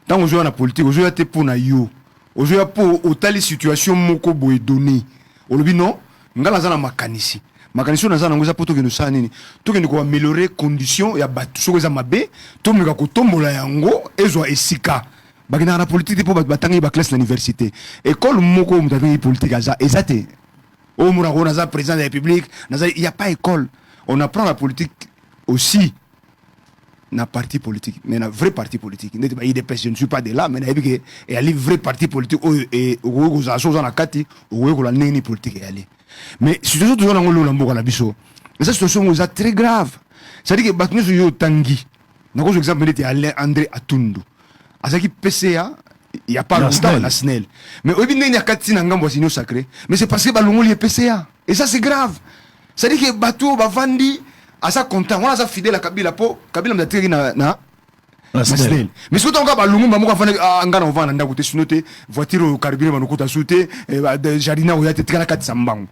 Tant on joue na politique, on joue te pour na yo. On joue pour telle situation moko boy donné. On le dit non, ngala za na makanisi. Makanisi na za na ngoza poto ke no sa nini. To ke ni ko améliorer conditions ya batu so za mabe, to meka ko tombola yango ezwa esika. Bakina na politique pour batangi ba classe na université. École moko mutatangi politique aza ezate. O mura ko na za président de la République, il y a pas école. On apprend la politique aussi. Na parti politique, mais na vrai parti politique. Je ne suis pas de là, mais il y a un vrai parti politique et au na kati au la neni politique aller. Mais situation toujours dans le lambo na biso. Mais cette situation est très grave. C'est-à-dire que batnu sur yo tangi. Na ko exemple était André Atundu. Azaki PCA, il y a pas longtemps la SNEL. Mais au bini na kati na ngambo sinyo sacré. Mais c'est parce que balongo li PCA. Et ça c'est grave. C'est-à-dire que bateau ba vandi asa content on a fidèle à Kabila po Kabila mdatiri na SNEL. Mais surtout on ba lungu ba mo ka ngana on va na ndako te sinote voiture carburant ba nokuta sute jardin o yate tikana kati sambango.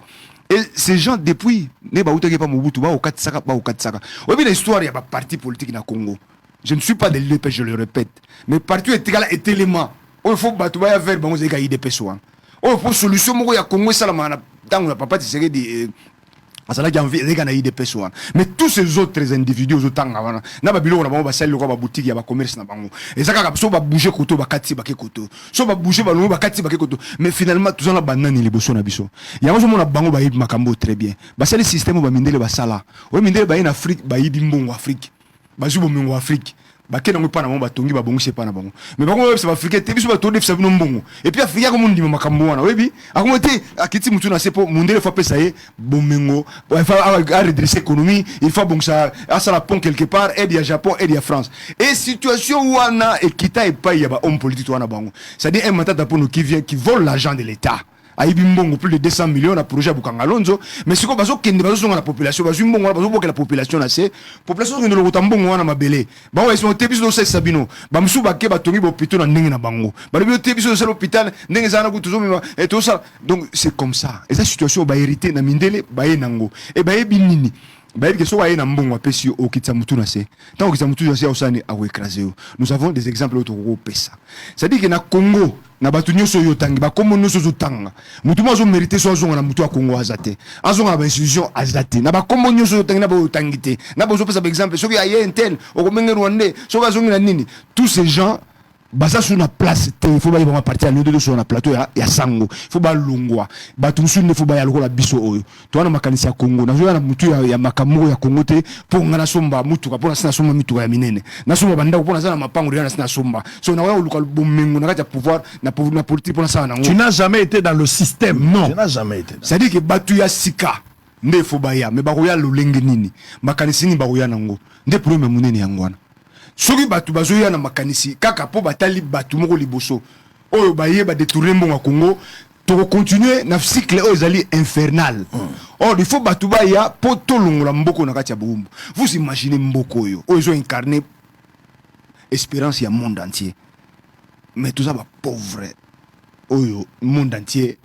Et ces gens depuis ne ba uteke pas Mobutu ba o katsaka ba o katsaka. O bien l'histoire ya ba parti politique na Congo. Je ne suis pas de l'UDP, je le répète. Mais parti est élément. Il faut battre ba faire bango zeka IDP soin. Il faut solution mo ya Congo salama na tango na papa tisere di mais tous ces autres individus aux tanga na ba biloko na bango ba sel ko ba boutique ya ba commerce na bango ezaka ka so ba bouger koto ba kati ba ke koto so ba bouger ba longo ba kati ba ke koto mais finalement tout ça na banani liboso na biso ya mo na bango ba yibi makambo très bien ba sel système ba mindele ba sala o mindele ba en Afrique ba yibi mbongo Afrique ba zubo mbongo Afrique ba ke na mo pa na mo ba tongi ba bongo se pa na bango mais bango c'est ba Afrique te biso ba to def sa bino mbongo et puis Afrique ko mundi makambo wana webi akomote akiti mutu na sepo mundele fa pesa ye bomengo il faut redresser l'économie il faut bon ça ça la pont quelque part aide ya Japon aide ya France et situation wana et kita et pas ya ba homme politique wana bango c'est-à-dire un matata pour nous qui vient qui vole l'argent de l'État ayibi mbongo plus de 200 millions na projet Bukangalonzo mais siko bazo kende bazo songa la population bazo mbongo bazo boka la population na se population ngendo lokota mbongo wana mabele bango ils sont tebiso do sabino ba msu ba ke ba tongi bo pito na ndenge na bango ba bio tebiso do l'hôpital ndenge zana ku tuzo et tout ça donc c'est comme ça et cette situation ba hérité na mindele ba yenango et ba yebi nini ba yebi ke so wa yena mbongo apesi o kitsa mutu na se tant o kitsa mutu na se osani a écraser nous avons des exemples autres au pesa c'est à dire que na Congo na batu nyoso yo tangi ba komo nyoso zo tanga mutu mo zo mériter so zonga na mutu a Congo azate azonga ba institution azate na ba komo nyoso yo tangi na ba tangité na ba zo pesa par exemple soki aye intel o komenge rwandais so ba zonga na nini tous ces gens basa sur la place il faut ba ba partir à l'autre sur la plateau ya sango il faut ba longwa batu musu ne faut ba ya lokola biso oyo to na makanisi ya Congo na zo na mutu ya makamoko ya Congo te pour ngana somba mutu ka pour na somba mitu ya minene na somba banda pour na za na mapango ya na somba so na wa luka bomengo na kati ya pouvoir na politique pour na ça na tu n'as jamais été dans le système non tu n'as jamais été c'est à dire que batu ya sika nde faut ba ya mais ba ko ya lolenge nini makanisi ni ba ko ya nango nde problème munene yangwana soki batu bazoya na makanisi kaka po batali batu moko liboso oyo baye ba détourner mbongo Congo to continuer na cycle oyo ezali infernal or il faut batu baya po tolongola mboko na kati ya bumbu vous imaginez mboko oyo oyo incarner espérance ya monde entier mais tout ça ba pauvre oyo monde entier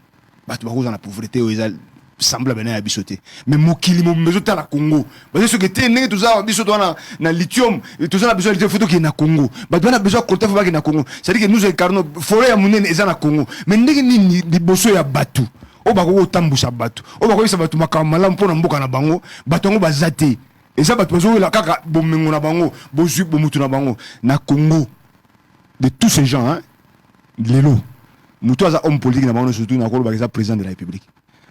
batu bakoza na pauvreté oyo ezali semble bien à bisoter mais mokili mo besoin na Congo parce que te ndenge tout ça bisoto na lithium tout ça na besoin de photo qui na Congo ba na besoin compter faut pas na Congo c'est à dire que nous incarnons forêt ya munene eza na Congo mais ndenge ni liboso ya batu o ba ko tambusa batu o ba ko isa batu makamala mpona mboka na bango batu ngo bazate et ça batu zo la kaka bomengo na bango bozu bomutu na bango na Congo de tous ces gens hein lelo mutu aza homme politique na bango surtout na ko ba président de la République.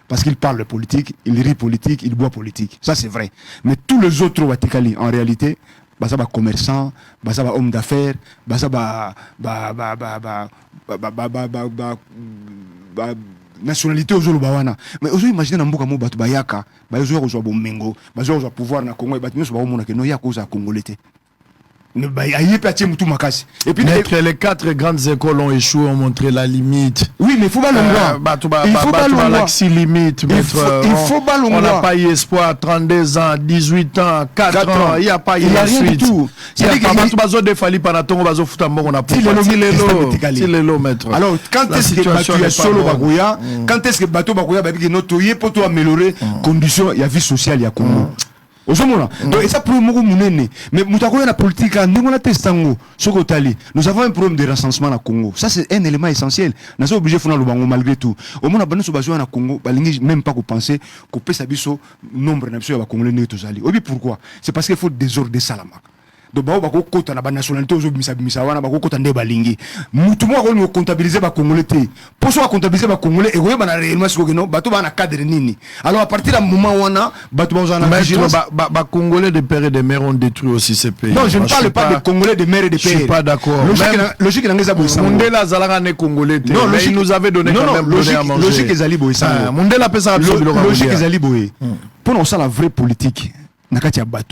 Parce qu'il parle de politique, il rit politique, il boit politique. Ça, c'est vrai. Mais tous les autres Watikali, en réalité, ça va commerçant, ça va homme d'affaires, ça va nationalité aux Olobawana. Mais aujourd'hui, imaginez dans Mboka Mobatu Bayaka, aujourd'hui, on a Bomengo, aujourd'hui, on a pouvoir na Congo, et nous sommes au monde que nous y a cause à Congolais. Et puis les 4 grandes écoles ont échoué, ont montré la limite. oui, mais il faut pas l'ongwa. Il faut pas l'ongwa. Limite, Il faut pas l'ongwa. On n'a pas eu espoir, 32 ans, 18 ans, 4 ans, il n'y a pas eu rien du tout. Il n'y a pas besoin de faire par la tongue, bazo futa mbongo na poupa. Alors, quand est-ce que Bato ya solo bagoya, quand est-ce que Bato bagoya babiki notoye pour améliorer conditions il y a vie sociale il y a Congo. Donc, et ça pour moi, mais la politique, nous avons un problème de recensement au Congo. Ça, c'est un élément essentiel. Nous sommes obligés de faire le Congo malgré tout. Au moins, nous avons un Congo, même pas penser qu'on peut s'habiller nombre de Congolais. Pourquoi? C'est parce qu'il faut désordre Salama. Donc ba ko kota na ba nationalité ozo bimisa wana ba ko kota nde balingi mutu mo ko ni comptabiliser ba congolais te poso ba comptabiliser ba congolais e ko ba na réellement siko no ba to ba na cadre nini alors à partir du moment wana ba to ba ba congolais de père et de mère ont détruit aussi ces pays. Non, je ne parle pas de congolais de mère et de père. Je suis pas d'accord. Logique na ngeza boisa Mandela zalaka ne congolais te mais il nous avait donné quand même donné à manger. Logique ezali boisa Mandela pesa absolument logique ezali boye pour nous ça la vraie politique.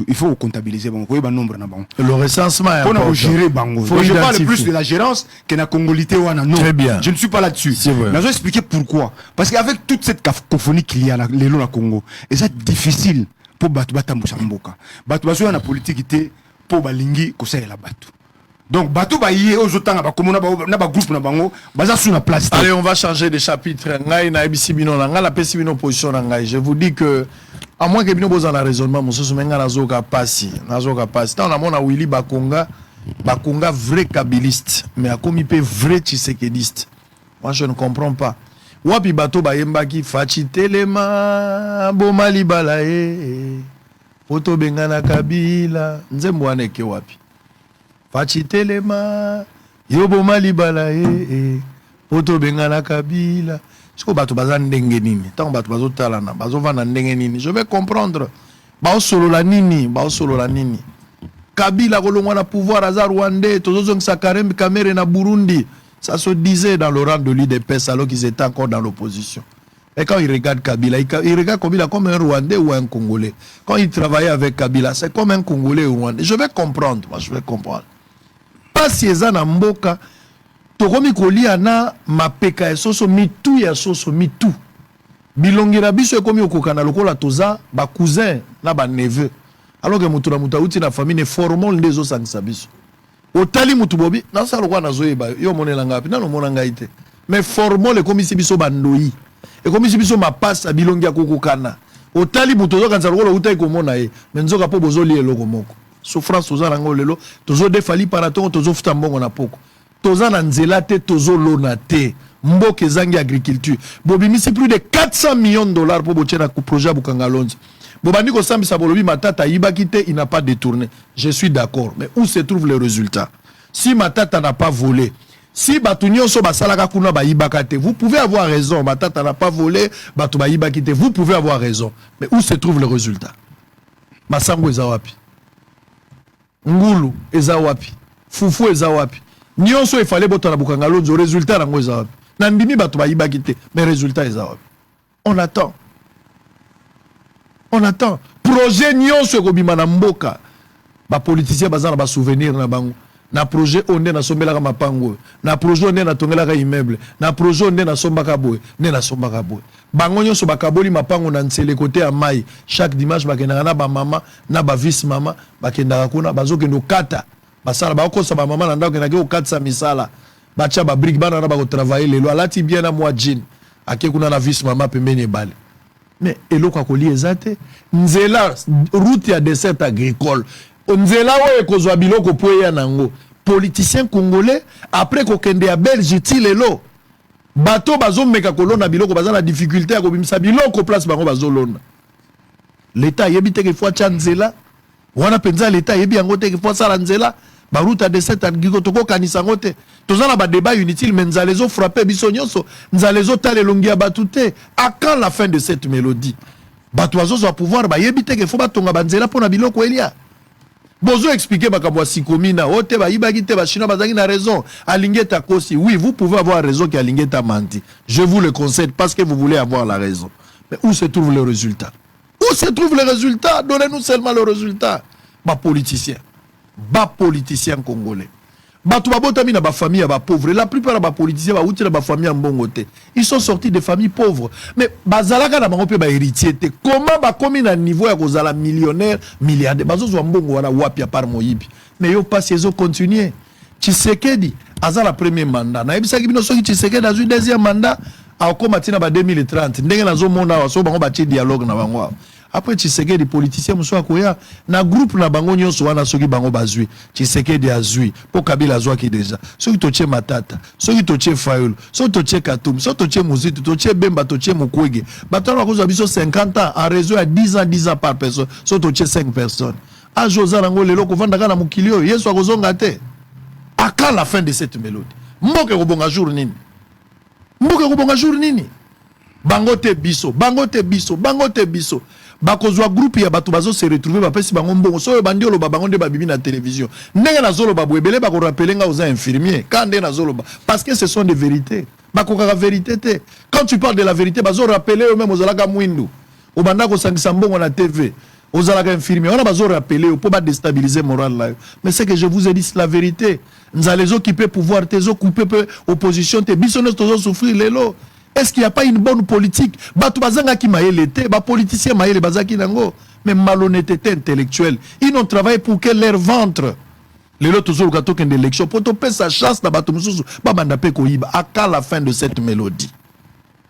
Il faut comptabiliser le nombre. Le recensement est important. Pour gérer bango. Je parle plus de la gérance que de la congolité. Non, très bien. Je ne suis pas là-dessus. Mais je vais expliquer pourquoi. Parce qu'avec toute cette cacophonie qu'il y a les lots à Congo, et c'est difficile pour Batou Batambusa Mboka. Batou Batou a politique pour Balingi Kosei la Batou. Donc, Batou Baye, aux autant, na ba groupe na bango, baza sous la place. Allez, on va changer de chapitre. Ngai na ebisibino na la pesibino position na ngai. Je vous dis que à moins que bino boza na raisonnement, mon soso menga nazoka pasi. Tant na mona Willy Bakonga vrai kabiliste, mais a komi pe vrai tshisekediste. Moi je ne comprends pas. Wapi bato bayemba ki fachi telema bomali balae. Poto bengana kabila, nzembo aneke wapi. Fachi telema yobo mali balae. Poto bengana kabila. Siko bato bazan ndenge nini tant bato bazo talana bazo vana ndenge nini je vais comprendre ba solo la nini Kabila kolongwa na pouvoir aza Rwandais tozo ngisa Karembe Kamere na Burundi ça se disait dans le rang de l'UDPS alors qu'ils étaient encore dans l'opposition. Et quand ils regardent Kabila, ils regardent Kabila comme un Rwandais ou un Congolais. Quand ils travaillaient avec Kabila, c'est comme un Congolais ou un Rwandais. Je vais comprendre, pas si ils en mboka tokomi kolia na mapeka ya soso mitu ya soso mitu bilongera biso ekomi okokana lokola toza ba cousin na ba neveu alors que mutu na mutauti na famille ne formol ndezo sangisa biso otali mutu bobi na sala kwa nazoyeba yo monela ngapi na no monanga ite mais formol ekomi biso bandoi ekomi biso mapasa bilongia kokokana otali mutu zo kanza lokola utai komona ye menzoka po bozoli eloko moko souffrance oza nango lelo tozo defali paraton tozo futa mbongo na poko toza na nzela te tozo lona te mboke zangi agriculture bobimisi plus de 400 millions de dollars pour botier na projet Bukanga Lonzo bobandi ko sambisa bolobi matata yibaki te il n'a pas détourné je suis d'accord mais où se trouve le résultat si matata n'a pas volé si batu nyonso basalaka kuna ba yibaka te vous pouvez avoir raison matata n'a pas volé batu ba yibaki te vous pouvez avoir raison mais où se trouve le résultat masango eza wapi ngulu eza wapi fufu eza wapi nyonso il fallait botana Bukanga Lonzo résultat nango eza wapi na ndimi bato bayibaki te mais résultat eza wapi on attend projet nyonso ekobima na mboka ba politicien bazana ba souvenir na bango na projet onde na sombelaka mapango na projet onde na tongelaka immeuble na projet onde na sombaka boy bango nyonso bakaboli mapango na nsele côté ya mai chaque dimanche bakendaka na ba mama na ba vice mama bakendaka kuna bazokendo kata basala bakosa ba mama na ndako na ke katsa misala bacha ba brick bana na ba ko travailler lelo alati bien na moi jean ake kuna na vice mama pembeni ebale mais eloko akoli ezate nzela route ya dessert agricole nzela oyo ekozwa biloko po ya nango politicien congolais après kokende ya Belgique lelo bato bazomeka kolona biloko baza na difficulté ya kobimisa biloko place bango bazolona l'état yebi te ke fwa cha nzela wana penza l'état yebi yango te ke fwa sala nzela ba route de cette agricole toko kanisa ngote tozana ba débat inutile mais nzalezo frapper biso nyonso nzalezo tale longi ya batute à quand la fin de cette mélodie bato bazozo va pouvoir ba yebi te ke fwa batonga banzela pona biloko elia bozo expliquer bakabwa sikomina ote ba yibaki te ba chinois bazaki na raison alingeta kosi oui vous pouvez avoir raison que alingeta menti je vous le concède parce que vous voulez avoir la raison mais où se trouve le résultat donnez-nous seulement le résultat ba politicien bas politiciens congolais. Bato babotami na ba famille ba pauvre. La plupart ba politiciens ba outi na ba famille en bon côté. Ils sont sortis de familles pauvres. Mais bazalaka na bango pe ba héritier te. Comment ba komi na niveau ya kozala millionnaire, milliardaire. Bazo zo mbongo wana wapi par moyibi. Mais yo passe ils ont continué. Tshisekedi aza la premier mandat. Na ebisa kibino soki Tshisekedi azu deuxième mandat a komatina ba 2030. Ndenge nazo mona wa so bango ba ti dialogue na bango. Après Tshisekedi politicien muso akoya na groupe na bango nyonso wana soki bango bazui Tshisekedi azui po Kabila azwa ki déjà soki toche Matata soki toche Fayulu soki toche Katumbi soki toche Muzitu toche Bemba toche Mukwege batalo akozwa biso 50 ans en réseau à 10 ans par personne soki toche 5 personnes a Josa nango lelo kovanda kana mukilio Yesu akozonga te à quand la fin de cette mélodie mboke kobonga jour nini bango te biso bakozwa groupe ya bato bazo se retrouver bapesi bango mbongo soyo bandi oloba bango nde babibi na télévision ndenge nazoloba bwebele bakorapele nga oza infirmier quand nde nazoloba parce que ce sont des vérités bakokaka vérité te quand tu parles de la vérité bazo rappeler eux même ozalaka mwindu obanda kosangisa mbongo na TV ozalaka infirmier wana bazo rappeler po ba déstabiliser moral là mais c'est que je vous ai dit c'est la vérité nzalezo qui peut pouvoir tezo couper opposition te biso nous tozo souffrir lelo. Est-ce qu'il n'y a pas une bonne politique? Batu bazanga ki maele te, ba politicien maele bazaki nango, mais malhonnêteté intellectuelle. Ils n'ont travaillé pour que leur ventre. Les autres ont eu une élection pour te payer sa chasse na batu mususu, ba banda pe ko yiba. À quand la fin de cette mélodie?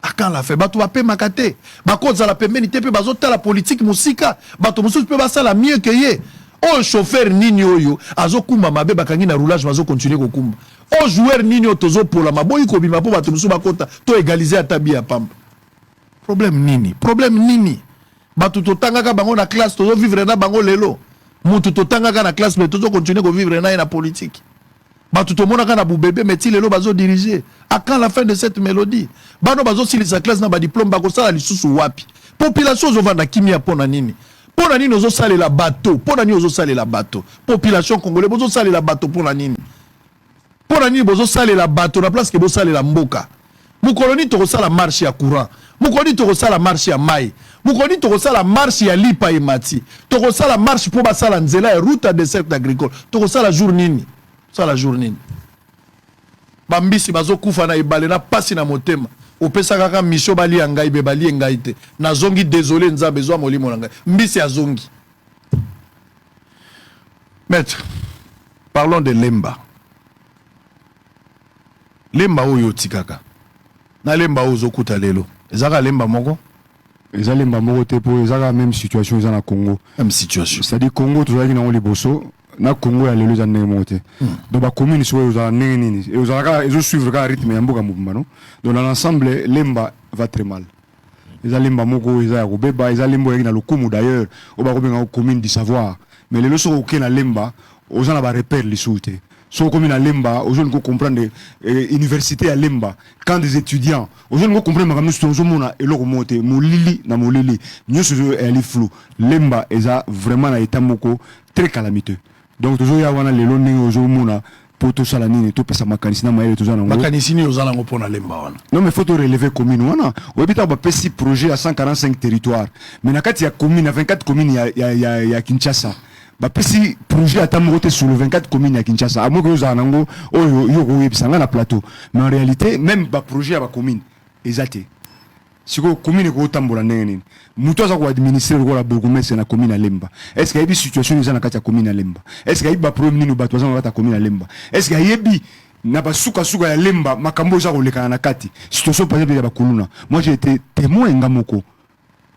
À quand la fin? Batu ba pe makate. Ba ko za la pe menité pe bazo ta la politique musika. Batu mususu pe ba ça la mieux que ye. Oh chauffeur nini oyo azo kumba mabe bakangi na roulage bazo continuer ko kumba. Oh joueur nini otozo pola maboyi ko bima po batu musu bakota to égaliser atabi ya pamba. Problème nini? Batu to tangaka bango na classe tozo vivre na bango lelo. Mutu to tangaka na classe mais tozo continuer ko vivre na politique. Batu to monaka na bu bébé mais ti lelo bazo diriger. À quand la fin de cette mélodie? Bano bazo sili sa classe na ba diplôme bako sala lisusu wapi? Population zo vanda kimia pona nini? Pona nini ozo sale la bateau? Pona nini ozo sale la bateau? Population congolaise bozo sale la bateau pona nini? Pona nini bozo sale la bateau na place que bozo sale la mboka? Mukoloni to sala marche ya courant. Mukoloni to sala marche ya mai. Mukoloni to sala marche ya lipa et mati. To sala marche po ba sala nzela et route à dessert agricole. To sala jour nini? Sala jour nini? Bambisi bazo kufa na ibale na pasi na motema. Opesa kaka mission bali ya ngai be bali ngai te nazongi désolé nzambe zwa molimo na ngai mbisi azongi. Maître, parlons de Lemba oyo tikaka na Lemba ozo kuta lelo ezaka Lemba moko te po ezaka même situation eza na Congo, même situation, c'est-à-dire Congo tozalaki na liboso na Congo ya lelo za ndenge moko te. Donc ba commune so oza ndenge nini et ozalaka ezo suivre ka rythme ya mboka mobimba no. Donc dans l'ensemble Lemba va très mal. Eza Lemba moko eza ya kobeba eza Lemba ya na lokumu d'ailleurs oba kobenga commune du savoir mais lelo so okena Lemba oza na ba repère lisusu te. So commune à Lemba aujourd'hui on comprendre université à Lemba quand des étudiants aujourd'hui on comprendre makambo so mona eloko monte molili na molili nyoso eli flou Lemba eza vraiment na état moko très calamiteux. Donc toujours ya wana lelo ndenge ozomona pour tout ça la nini to pesa makanisi na maele to zana ngo makanisi ni ozana ngo pona Lemba wana. Non mais faut to relever commune wana obita ba pesi projet à 145 territoires mais na kati ya commune à 24 communes ya Kinshasa ba pesi projet à tamote sur le 24 communes ya Kinshasa amo ko zana ngo oyo yo yebisanga na plateau mais en réalité même ba projet à ba commune ezate siko commune ko tambola ndenge nini muto aza ko administrer ko la bourgmestre na commune à Lemba. Est-ce qu'il y a une situation eza na kati ya commune à Lemba? Est-ce qu'il y a ba problème nini bato aza na kati ya commune à Lemba? Est-ce qu'il y a na ba suka ya Lemba makambo za ko lekana na kati situation par exemple ya ba kuluna? Moi j'ai été témoin ngamoko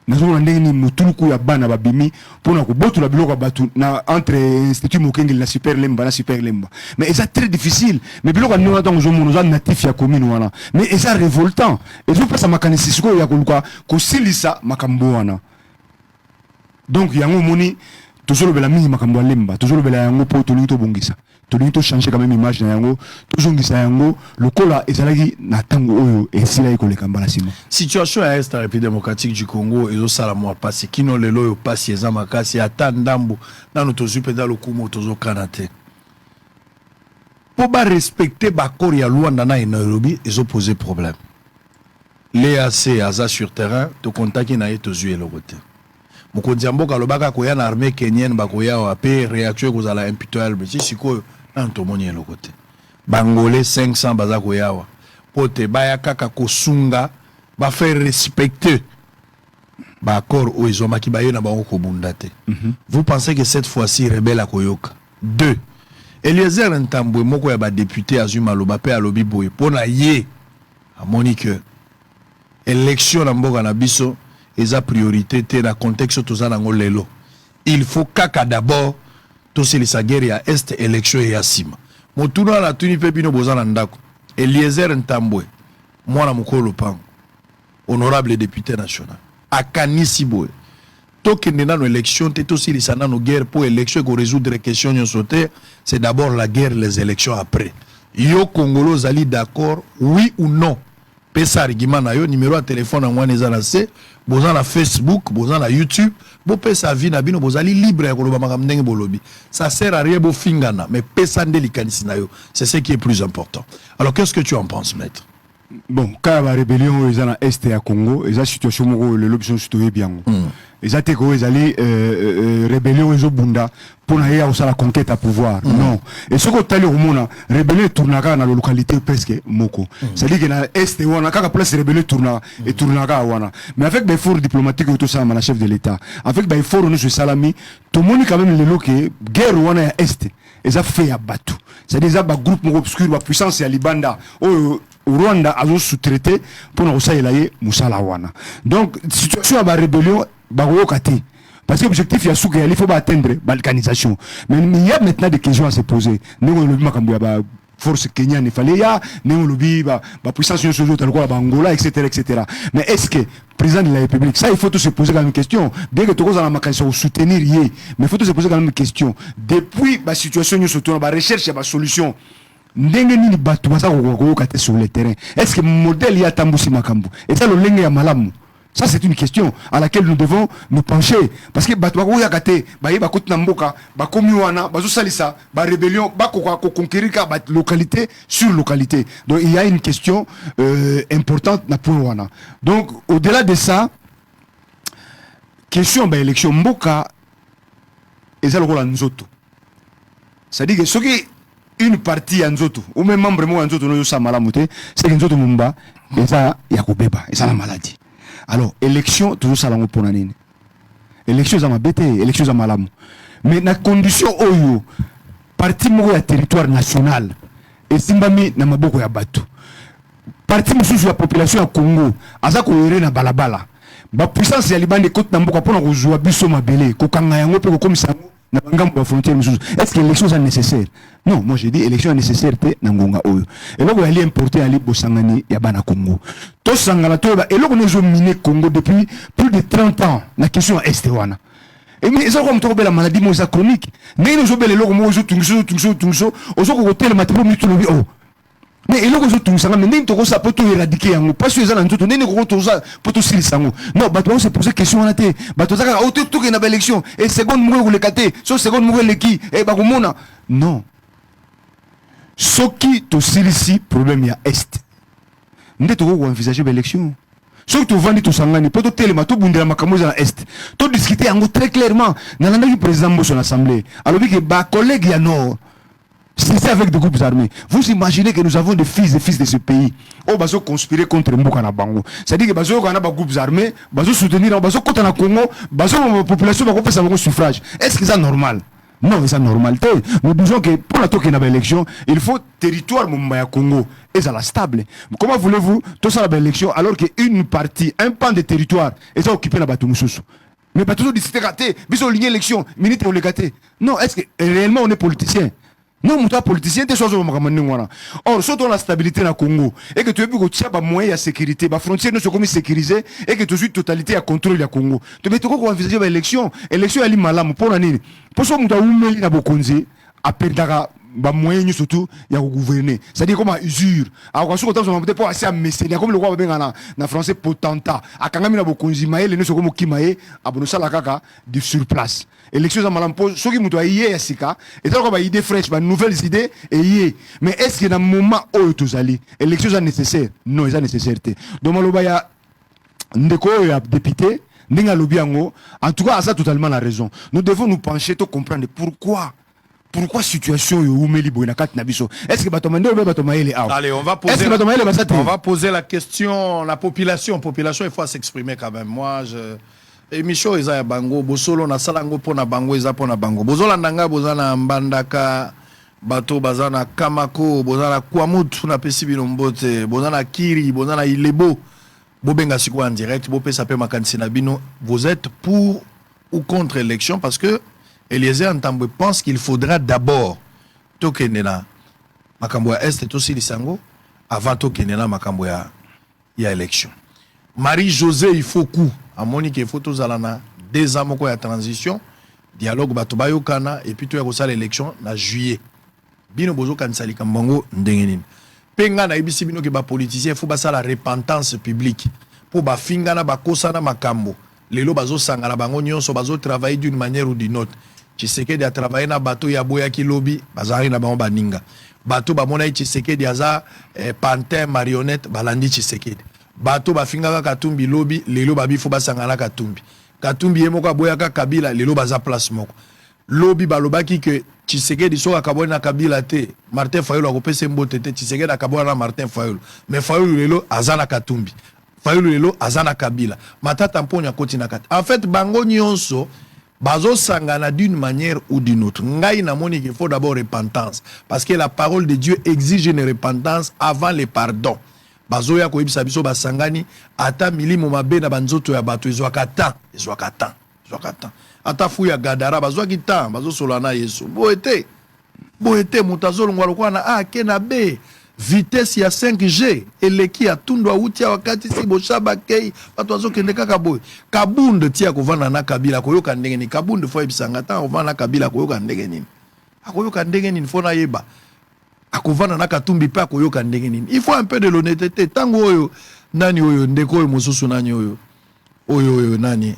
nazo ndenge ni mutuluku ya bana babimi pona ko botula biloko batu na entre institut Mokengeli na super Lemba mais c'est très difficile mais biloko ni wana zo mono za natif ya commune wana mais c'est révoltant et je pense makanisi siko ya koluka ko silisa makambo wana donc yango moni toujours bela mingi makambo ya Lemba toujours bela yango po to bongisa to changer quand même image na yango toujours ngisa yango lokola ezalaki na tango oyo esila ekoleka mbala sima. Situation à Est République démocratique du Congo ezo sala moi passer kino lelo yo passer eza makasi ata ndambo na noto zupeda lokumo tozo kanate pour ba respecter ba kor ya Luanda na Nairobi ezo poser problème. L'EAC aza sur terrain to contacter na eto zué le côté mokonzi ya mboka alobaka koya na armée kenyenne bakoya wa pe réaction kozala imputable si sikoyo nanu tomoni eloko te bangolais 500 baza koyawa po te baya kaka kosunga bafaire respecter baaccord oyo ezwamaki baye na bango kobunda te. Vous pensez que cette fois-ci rebelle akoyoka? 2 Eliezer Ntambwe moko ya badéputé azwi maloba pe alobi boye mpona ye amoni ke élection na mboka na biso eza priorité te na contexte toza nango lelo. Il faut kaka d'abord tosilisa guerre ya est élection ya sima. Motuna na tuni pe bino boza na ndako. Eliezer Ntambwe mwana mokolo pango honorable député national akanisi boye tokende nano élection te tosilisa nano guerre pour élection ko résoudre question nyonso te. C'est d'abord la guerre, les élections après. Yo Congolo zali d'accord oui ou non? Pesa argument na yo numéro de téléphone en moi neza na se boza na Facebook boza na YouTube bo pesa vie na bino bozali libre ya koloba makambo ndenge bolobi. Ça sert à rien bo fingana mais pesa ndeli kanisi na yo, c'est ce qui est plus important. Alors qu'est-ce que tu en penses, maître? Bon, quand la rébellion est dans l'est à Congo, et la situation le l'option située bien. Et ça t'es quoi, rébellion et Bunda pour aller à la conquête à pouvoir. Non. Et ce qu'on t'a dit au monde, rébellion tournera dans la localité presque Moko. C'est-à-dire que dans l'est et on a qu'à place rébellion tournera et tournera à Wana. Mais avec des efforts diplomatiques et tout ça, la chef de l'État, avec des efforts nous sur Salami, tout le monde quand même le loqué guerre Wana à est. Et ça fait à Batou. C'est-à-dire ça groupe obscur, la puissance et Libanda. Rwanda a sous-traité pour nous sailler Moussala Wana. Donc situation à la rébellion Baroyokati. Parce que l'objectif il faut atteindre la balkanisation. Mais il y a maintenant des questions à se poser. Nous avons force kenyane, il fallait la puissance Angola, etc. Mais est-ce que le président de la République, ça il faut se poser la même question. Bien que tout le monde soutenir, mais il faut se poser la même question. Depuis la situation, nous sommes la recherche de la solution. Ndenge nini batu baza kokokate sur le terrain. Est-ce que le modèle ya tambusi makambu? Et ça le lenge ya malamu. Ça c'est une question à laquelle nous devons nous pencher parce que batu bakoya kate baye bakoti na mboka bakomi wana bazo salisa ba rébellion bakoka ko conquérir ka ba localité sur localité. Donc il y a une question importante na pour wana. Donc au-delà de ça question ba élection mboka ezalo ko la nzoto. C'est-à-dire que ce qui une partie ya nzoto ou même membre mo nzoto no yosa malamu te c'est que nzoto mumba eza ya kobeba eza la maladie. Alors élection toujours ça lango pona nini élection za mabete élection za malamu mais na condition oyo parti moko ya territoire national esimbami na maboko ya bato parti mususu ya population ya Congo aza ko yere na balabala ba puissance ya libande côte na mboka pona ko zwa biso mabele ko kanga yango pe ko komisa est-ce que l'élection est nécessaire? Non, moi j'ai dit élection est nécessaire na ngonga oyo. Et là il est importé à Bosangani ya bana Congo. To sangala to et là on est miné Congo depuis plus de 30 ans la question est wana. Et mais ça comme to la maladie mo chronique. Mais nous obele lo mo zo tungso ozo ko hotel matebo mitu lobi oh. Mais il y a tout ça, mais n'est pas ça peut tout éradiquer. Parce que les gens tout n'est pas ça peut tout s'il non, bah toi on se pose question en été. Bah toi ça, tout qui n'a pas élection. Et seconde mourir ou les caté, so seconde mourir les qui. Et bah comment on a non. Ce qui tout s'il problème il y a est. N'est pas envisager l'élection. Ce qui tout vend tout sangani, peut tout tellement tout bundela makamoza dans est. Tout discuter en très clairement. Dans le président de l'Assemblée. Alors que bah collègue ya non. C'est avec des groupes armés. Vous imaginez que nous avons des fils de ce pays. Oh, bazo conspirer contre Mbokana Bango. C'est-à-dire que bazo kana ba groupes armés, bazo soutenir, bazo contre la Congo, bazo population ba faire un suffrage. Est-ce que c'est normal? Non, c'est normal. Nous disons que pour la toque na élection, il faut territoire Mumba Congo et ça la stable. Comment voulez-vous tout ça la élection alors qu'une partie, un pan de territoire est ça occupé na batu mususu? Mais pas toujours décider raté, biso ligner élection, minute le gâté. Non, est-ce que réellement on est politicien? Non, mon politicien, des choses au Makaman. Or, surtout la stabilité dans le Congo, et que tu as vu que tu as des moyens de sécurité, les frontières ne sont comme sécurisées, et que tu as une totalité à contrôler le Congo. Tu mets tout quoi envisager l'élection, l'élection elle est malade, pour l'année. Pour ça, tu as eu une bokonzi, à perdre ba moyen surtout ya gouverner c'est-à-dire comme usure alors quand on peut pas assez à messer comme le roi benga na français potentat akangami na bokonzi maele ne so comme kimaye abono sala kaka de sur place élection za malampo soki muto aye ya sika et ça comme idée fraîche ba nouvelles idées et mais est-ce que dans moment où tozali élection za nécessaire non ça nécessaire donc maloba ya ndeko ya député Nenga Lobiango, en tout cas, ça a totalement la raison. Nous devons nous pencher pour comprendre pourquoi situation est-ce que allez, on va poser la question. La population, il faut s'exprimer quand même. Moi, émission eza ya bango bosolo na salango pona bango eza pona bango bozola ndanga bozana mbandaka bato bazana kamako bozana kwamutu na pesi bilombote bozana kiri bozana ilebo bobenga siko en direct bopesa pe makanisi na bino. Vous êtes pour ou contre élection parce que Eliezer Ntambwe pense qu'il faudra d'abord tokenena makambo ya est to silisango avant tokenena makambo ya élection. Marie-Josée Ifoku amoni ke faut tozalana 2 ans moko ya transition dialogue bato bayokana et puis to ya kosala élection na juillet bino bozo kanisa likambango ndenge nini penga na ibisi bino ke ba politicien faut basala repentance publique pour ba fingana ba kosana makambo lelo bazo sangana bango nyonso bazo travailler d'une manière ou d'une autre. Tshisekedi a travaillé na bato ya boya ki lobby bazari na bango baninga bato ba mona Tshisekedi aza pantin marionnette balandi Tshisekedi bato bafingaka Katumbi lobby lelo babi faut basangana Katumbi yemoko boya ka Kabila lelo baza place moko lobby balobaki que Tshisekedi soka kabona na Kabila te Martin Fayulu akopesa mbote te Tshisekedi akabona na Martin Fayulu mais Fayulu lelo azana Katumbi Fayulu lelo azana Kabila matata mponya koti na kati en fait bango nyonso bazo sangana d'une manière ou d'une autre. Ngai na moni qu'il faut d'abord repentance parce que la parole de Dieu exige une repentance avant le pardon. Bazo ya ko ibisa biso basangani ata milimo mabe na banzoto ya bato ezwakata ata fu ya gadara bazo kita bazo solana Yesu boete mutazo longwa lokwa na ke na b vitesse ya 5G eleki ya tundu autia wakati si boshaba kei bato bazokende kaka boy kabunde tia kovana na Kabila koyoka ndenge ni kabunde fo ebisanga ta kovana na Kabila koyoka ndenge nini akoyoka ndenge nini fo na yeba akovana na Katumbi pa koyoka ndenge nini. Il faut un peu de l'honnêteté tango oyo nani oyo ndeko oyo mususu nani oyo nani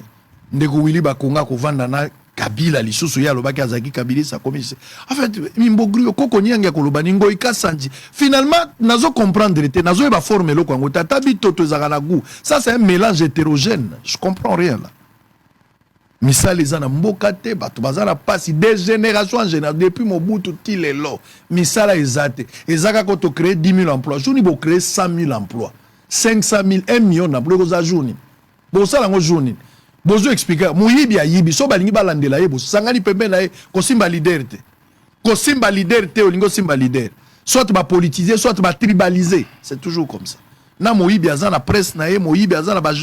ndeko Willy Bakonga kovanda na Kabila lisusu ya lobaki azaki Kabilisa komise en fait mimbogrio koko nyanga koloba ningo ikasanji finalement nazo comprendre te nazo ba former lo kwango tata bitoto ezaka goût ça c'est un mélange hétérogène je comprends rien là misali zana mboka te bato bazala pasi des générations en général depuis Mobutu tilelo misala ezate ezaka ko to créer 10 000 emplois jouni bo créer 100 000 emplois 500 000 1 million na bloko za jouni bo sala ngo jouni bozo expliquer muyibi ayibi so balingi balandela yebo sangani pembe na ye ko simba leader te olingo simba leader soit ba politiser soit ba tribaliser c'est toujours comme ça na moyibi azana presse na ye moyibi azana ba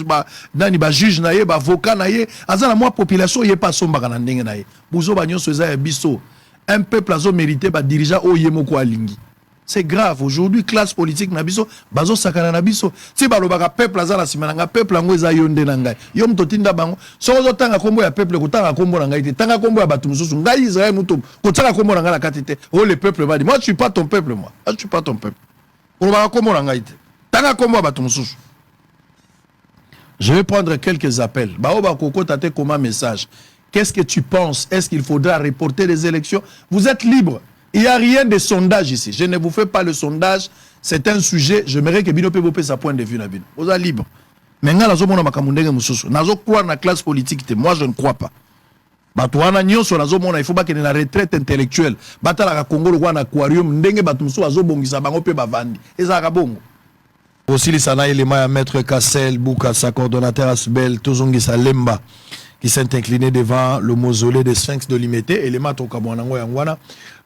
nani ba juge na ye ba avocat na ye azana moi population ye pas somba na ndenge na ye bozo ba nyonso eza ya biso un peuple azo mériter ba dirigeant o ye moko alingi. C'est grave. Aujourd'hui, classe politique na biso, bazo sakana na biso. Si balobaka peuple azala simananga peuple ngo eza yonde na ngai. Yom totinda bango. Sozo tanga kombo ya peuple ko tanga kombo na ngai te. Tanga kombo ya batu mususu. Ngai Israël muto. Ko tanga kombo na ngai la katite. Oh le peuple va dire moi je suis pas ton peuple moi. Je suis pas ton peuple. Kolobaka kombo na ngai te. Tanga kombo ya batu mususu. Je vais prendre quelques appels. Baoba koko tate comment message. Qu'est-ce que tu penses? Est-ce qu'il faudra reporter les élections? Vous êtes libre. Il n'y a rien de sondage ici. Je ne vous fais pas le sondage. C'est un sujet. J'aimerais que Bino Pebope sa point de vue. Vous êtes libre. Mais là, nazo mona makamundenge mususu. Nazo croire na classe politique. Moi, je ne crois pas. Batouana nyonso nazo mona. Il faut pas qu'il y ait une retraite intellectuelle. Batala ka Congo le na aquarium. Ndenge batumso azo bongisa bango pe bavandi. Eza ka bongo. Aussi les sana éléments à maître Kassel, Bouka, sa coordonnateur Asbel, Tozongisa Lemba, qui s'est incliné devant le mausolée des Sphinx de Limité, élément Tokabouanango Yangwana.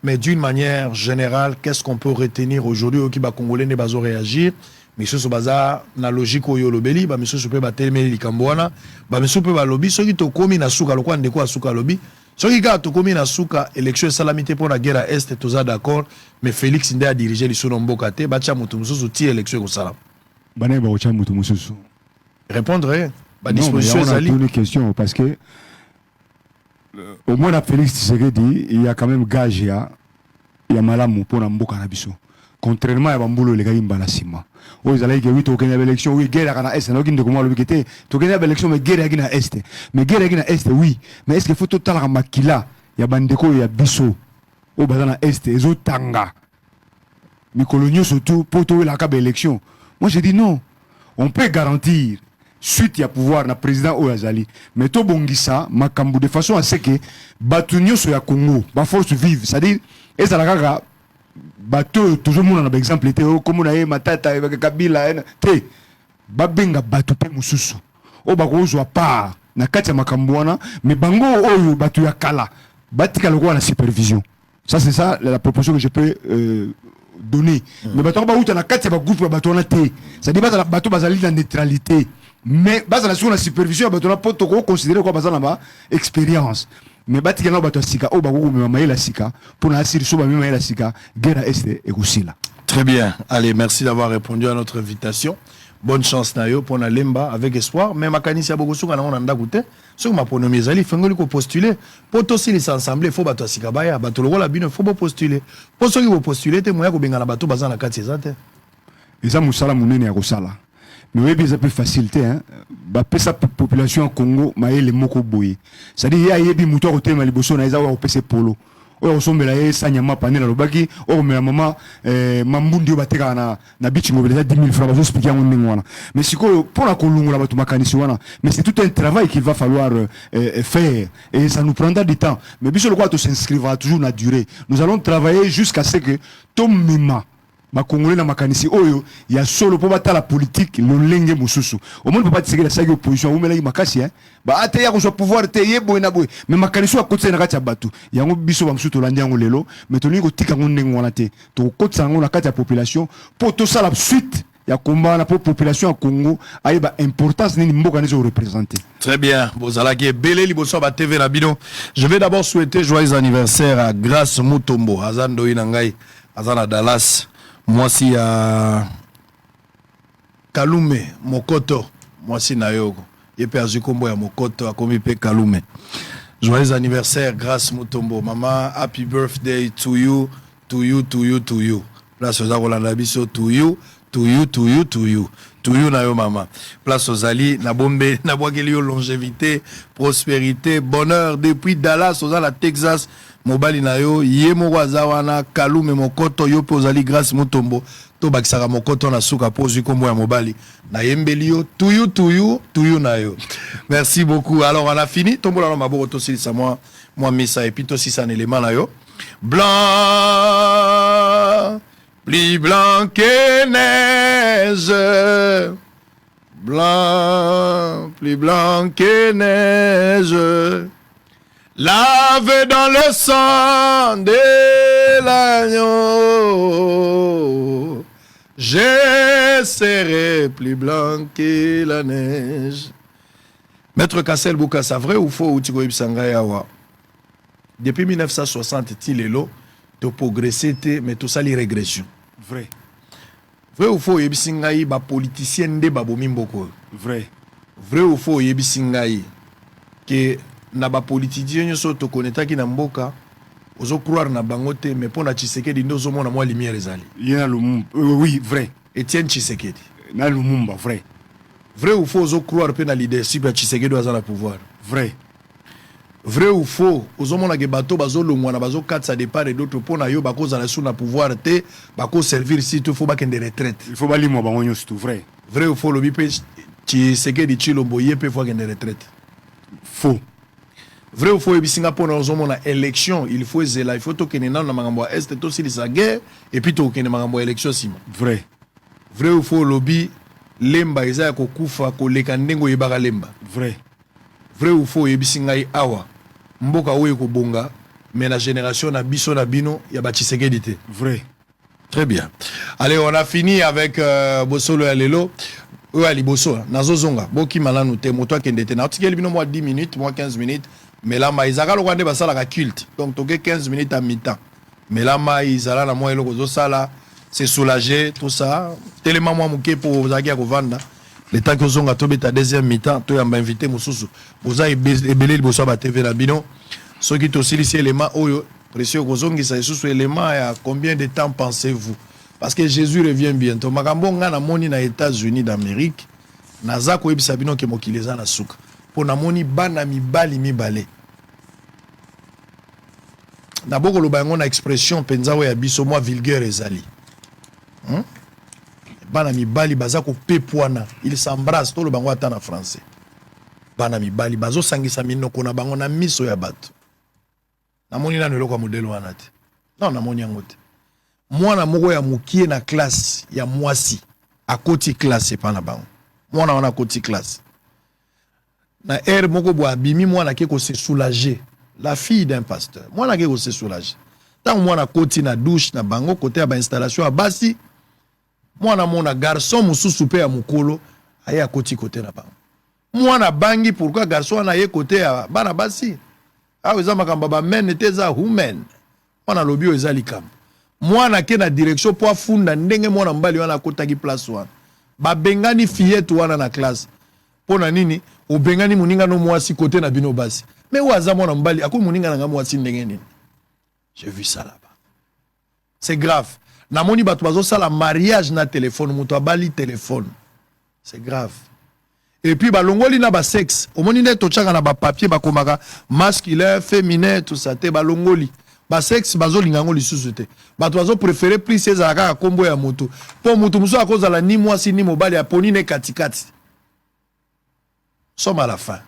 Mais d'une manière générale, qu'est-ce qu'on peut retenir aujourd'hui au Kiba Congolais ne bazo réagir? Monsieur Sobaza, na logique au Yolobeli, bah monsieur Sope Batelme Likambouana, bah monsieur Sope Balobi, ceux qui te commis na souka, le coin de quoi souka lobi, ceux qui te commis na souka, élection salamité pour la guerre à Est, tous d'accord, mais Félix Ndé a dirigé les Sonombokate, Bacha Moutoumoussou, ti élection au Salam. Bané Baoucha Moutoumoussou. Répondre, bah non, disposition mais on a une question parce que au moins la Félix Tshisekedi il y a quand même gage il y a malamu pour Mboka na biso contrairement à Bambolo les gars imbala sima o izala que oui to kenya élection oui guerre na est na kinde comment le bikete to kenya élection mais guerre na est oui mais est-ce que faut total makila ya bandeko ya biso o bazana est ezo tanga mi colonio surtout pour to la ka élection moi je dis non on peut garantir suite ya pouvoir na président oyo azali mais to bongisa makambo de façon à ce que bato nyonso ya Congo ba force vive c'est-à-dire ezala kaka bato toujours mona na exemple te o comme na ye matata Kabila te babenga bato pe mususu o bakozwa part na kati ya makambo wana mais bango oyo bato ya kala batika lokwa na supervision. Ça c'est ça la proposition que je peux donner. Mais bato ba uta na kati ya groupe bato wana te. Ça dit bato bato bazali na neutralité. Mais baza na sur la supervision bato na poto ko considérer quoi baza na ba expérience. Mais batika na bato sika o bako me maila sika pour na assurer so ba maila sika guerre est et kusila. Très bien. Allez, merci d'avoir répondu à notre invitation. Bonne chance Nayo pour na lemba avec espoir. Mais makanisi ya bogosu kana on anda goûter. Ce que ma ponomi ezali fengoli ko postuler. Pour aussi les ensemble, faut bato sika baya, bato lokola bino faut postuler. Pour ceux qui vont postuler te moya ko benga na bato baza na kati ezate. Eza musala munene ya kosala. Mais oui, c'est plus facilité hein. Ba pesa population en Congo maele moko boye. C'est-à-dire ya yebi muto ko tema liboso na eza wa pesa polo. Oyo osombela ye sanyama panela lobaki o mela mama mambundi bateka na bichi ngobela 10 000 francs bazo expliquer ngo ndengwana. Mais siko pour la kolungola batu makanisi wana. Mais c'est tout un travail qu'il va falloir faire et ça nous prendra du temps. Mais biso le quoi to s'inscrire toujours na durée. Nous allons travailler jusqu'à ce que tomema ma congolais na makanisi oyo ya solo po bata la politique lolenge mususu au monde peut pas tirer la sagi opposition ou melaki makasi hein ba ate ya ko so pouvoir te yebo na boy mais makanisi wa kotsa na kati ya batu yango biso ba mususu landi yango lelo mais to lingo tika ngo ndenge wana te to kotsa ngo na kati ya population po to sala suite ya combat na population ya Congo ayeba importance nini mboka nezo représenter. Très bien. Bozalaki belé liboso ba TV na bino. Je vais d'abord souhaiter joyeux anniversaire à Grace Mutombo Azando Inangai Azana Dallas. Moi si à Kalume Mokoto, moi si Nayoko, et perdu combo ya Mokoto a commis pe Kalume. Joyeux anniversaire, Grâce Mutombo, maman, happy birthday to you, to you, to you, to you. Place aux Rolanda Biso, to you, to you, to you, to you. To you na yo maman. Place aux Ali, na bombe, na boageli yo longévité, prospérité, bonheur depuis Dallas aux la Texas. Mobali na yo yemo wazawana Kalume Mokoto yo pe ozali Grâce Mutombo to bakisaka Mokoto na suka pozu kombo ya mobali na yembeli yo to you na yo. Merci beaucoup. Alors on a fini tombola na maboko to silisa moi misa et puis to sisa na élément na yo blanc plus blanc que neige blanc plus blanc que neige. Lave dans le sang de l'agneau, je serai plus blanc que la neige. Maître Kassel Boukassa, vrai ou faux ou Tigo Ibsangayawa? Depuis 1960, Tilelo, tu as progressé, mais tout ça, les régressions. Vrai. Vrai ou faux, Ibsangayi, ba politicien de Babomimboko? Vrai. Vrai ou faux, Ibsangayi, que na ba politicien nyoso to konetaki na mboka ozo croire na bangote mais pona Tshisekedi ndozo mona mwa lumière ezali yena lumumba oui vrai Etienne Tshisekedi na lumumba vrai vrai ou faux ozo croire pe na leadership ya Tshisekedi aza na pouvoir vrai vrai ou faux ozo mona ke bato bazo longwa na bazo katsa de part et d'autre pona yo bakoza na sous na pouvoir te bako servir si tu faut bakende retraite il faut balimo bango nyoso tout vrai vrai ou faux lobi pe Tshisekedi Tshilombo yepe faut kende retraite faux. Vrai ou faux, et Singapour, nous avons une élection, il faut zéla, il faut que nous ayons est aussi la guerre, et puis que nous ayons une élection. Vrai. Vrai ou faux, lobby, lemba, isa ko kufa, ko lekandengo yebara lemba. Vrai. Vrai ou faux, et Singaï awa, mboka oye ko bonga, mais la génération na biso na bino, ya ba Tshisekedi. Vrai. Très bien. Allez, on a fini avec Bosolo et Alelo. Oui, Ali Bosso, Nazozonga, Boki Malanu, Temoto Kendete, Nautikeli bino moi 10 minutes, moi 15 minutes. Mais là, Maïzaka, le Rwanda, ça la culte. Donc, tu as 15 minutes à mi-temps. Mais là, Maïzala, la moi, le ça c'est soulagé, tout ça. Tellement, moi, mouké pour Zaki à Kovanda. Le temps que vous avez ta deuxième mi-temps, tu as invité Moussous. Vous avez belé le Bosso à TV Rabino. Ceux qui ont aussi les éléments, précieux, vous avez sous éléments, combien de temps pensez-vous? Parce que Jésus revient bientôt. Makambo ngana moni na États-Unis d'Amérique. Nazako ibisabino ke mokileza na suka. Po na moni bana mibali mibale. Na boko lo bango na expression penza we ya biso moi vulgaire ezali. bana mibali baza ko pepwana, ils s'embrassent tout le bango ata na français. Bana mibali bazo sangisa minoko na bango na miso ya bato. Namoni na neloko modèle wana te. Non namoni yango te. Mwana moko ya mukie na classe ya mwasi akoti classe pa na bango. Mwana wana akoti classe. Na air moko bo abimi mwana ke ko se soulager. La fille d'un pasteur. Mwana ke ko se soulager. Tant mwana koti na douche na bango côté ya ba installation ya basi. Mwana mona garçon mususu pe ya mukolo aye akoti côté na bango. Mwana bangi pourquoi garçon na ye côté ya bana basi. Ah eza makamba ba men eteza women. Mwana lobi eza likam. Mwana ke na direction po afunda ndenge mwana mbali wana akotaki place wana. Ba bengani fillette wana na classe. Pona nini? O bengani muninga no mwasi côté na bino basi. Mais waza mwana mbali ako muninga na mwasi ndenge nini? J'ai vu ça là-bas. C'est grave. Na moni bato bazo sala mariage na téléphone, muto abali téléphone. C'est grave. Et puis balongoli na ba sexe. Omoni ne tochaka na ba papier bakomaka masculin, féminin tout ça te balongoli. Ba sexe bazo lingango lisusu te. Bato bazo préférer plus ces aka kombo ya moto. Po moto muso akozala ni mwasi ni mobali aponi ne katikati. Sommes à la fin.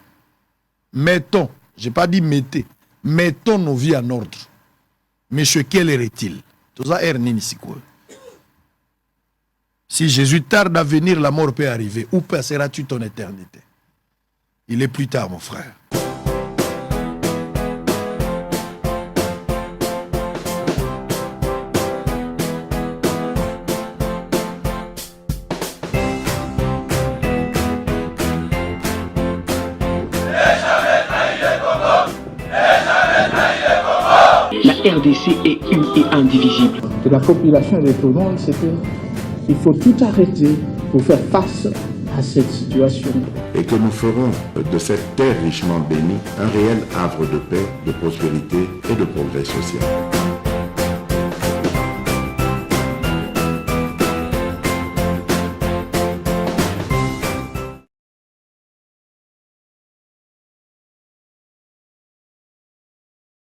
Mettons, j'ai pas dit mettez, mettons nos vies en ordre. Monsieur, quelle heure est-il? Tout ça est nini sikwe. Si Jésus tarde à venir, la mort peut arriver. Où passeras-tu ton éternité? Il est plus tard, mon frère. La RDC est une et indivisible. De la population de tout le monde, c'est qu'il faut tout arrêter pour faire face à cette situation. Et que nous ferons de cette terre richement bénie un réel havre de paix, de prospérité et de progrès social.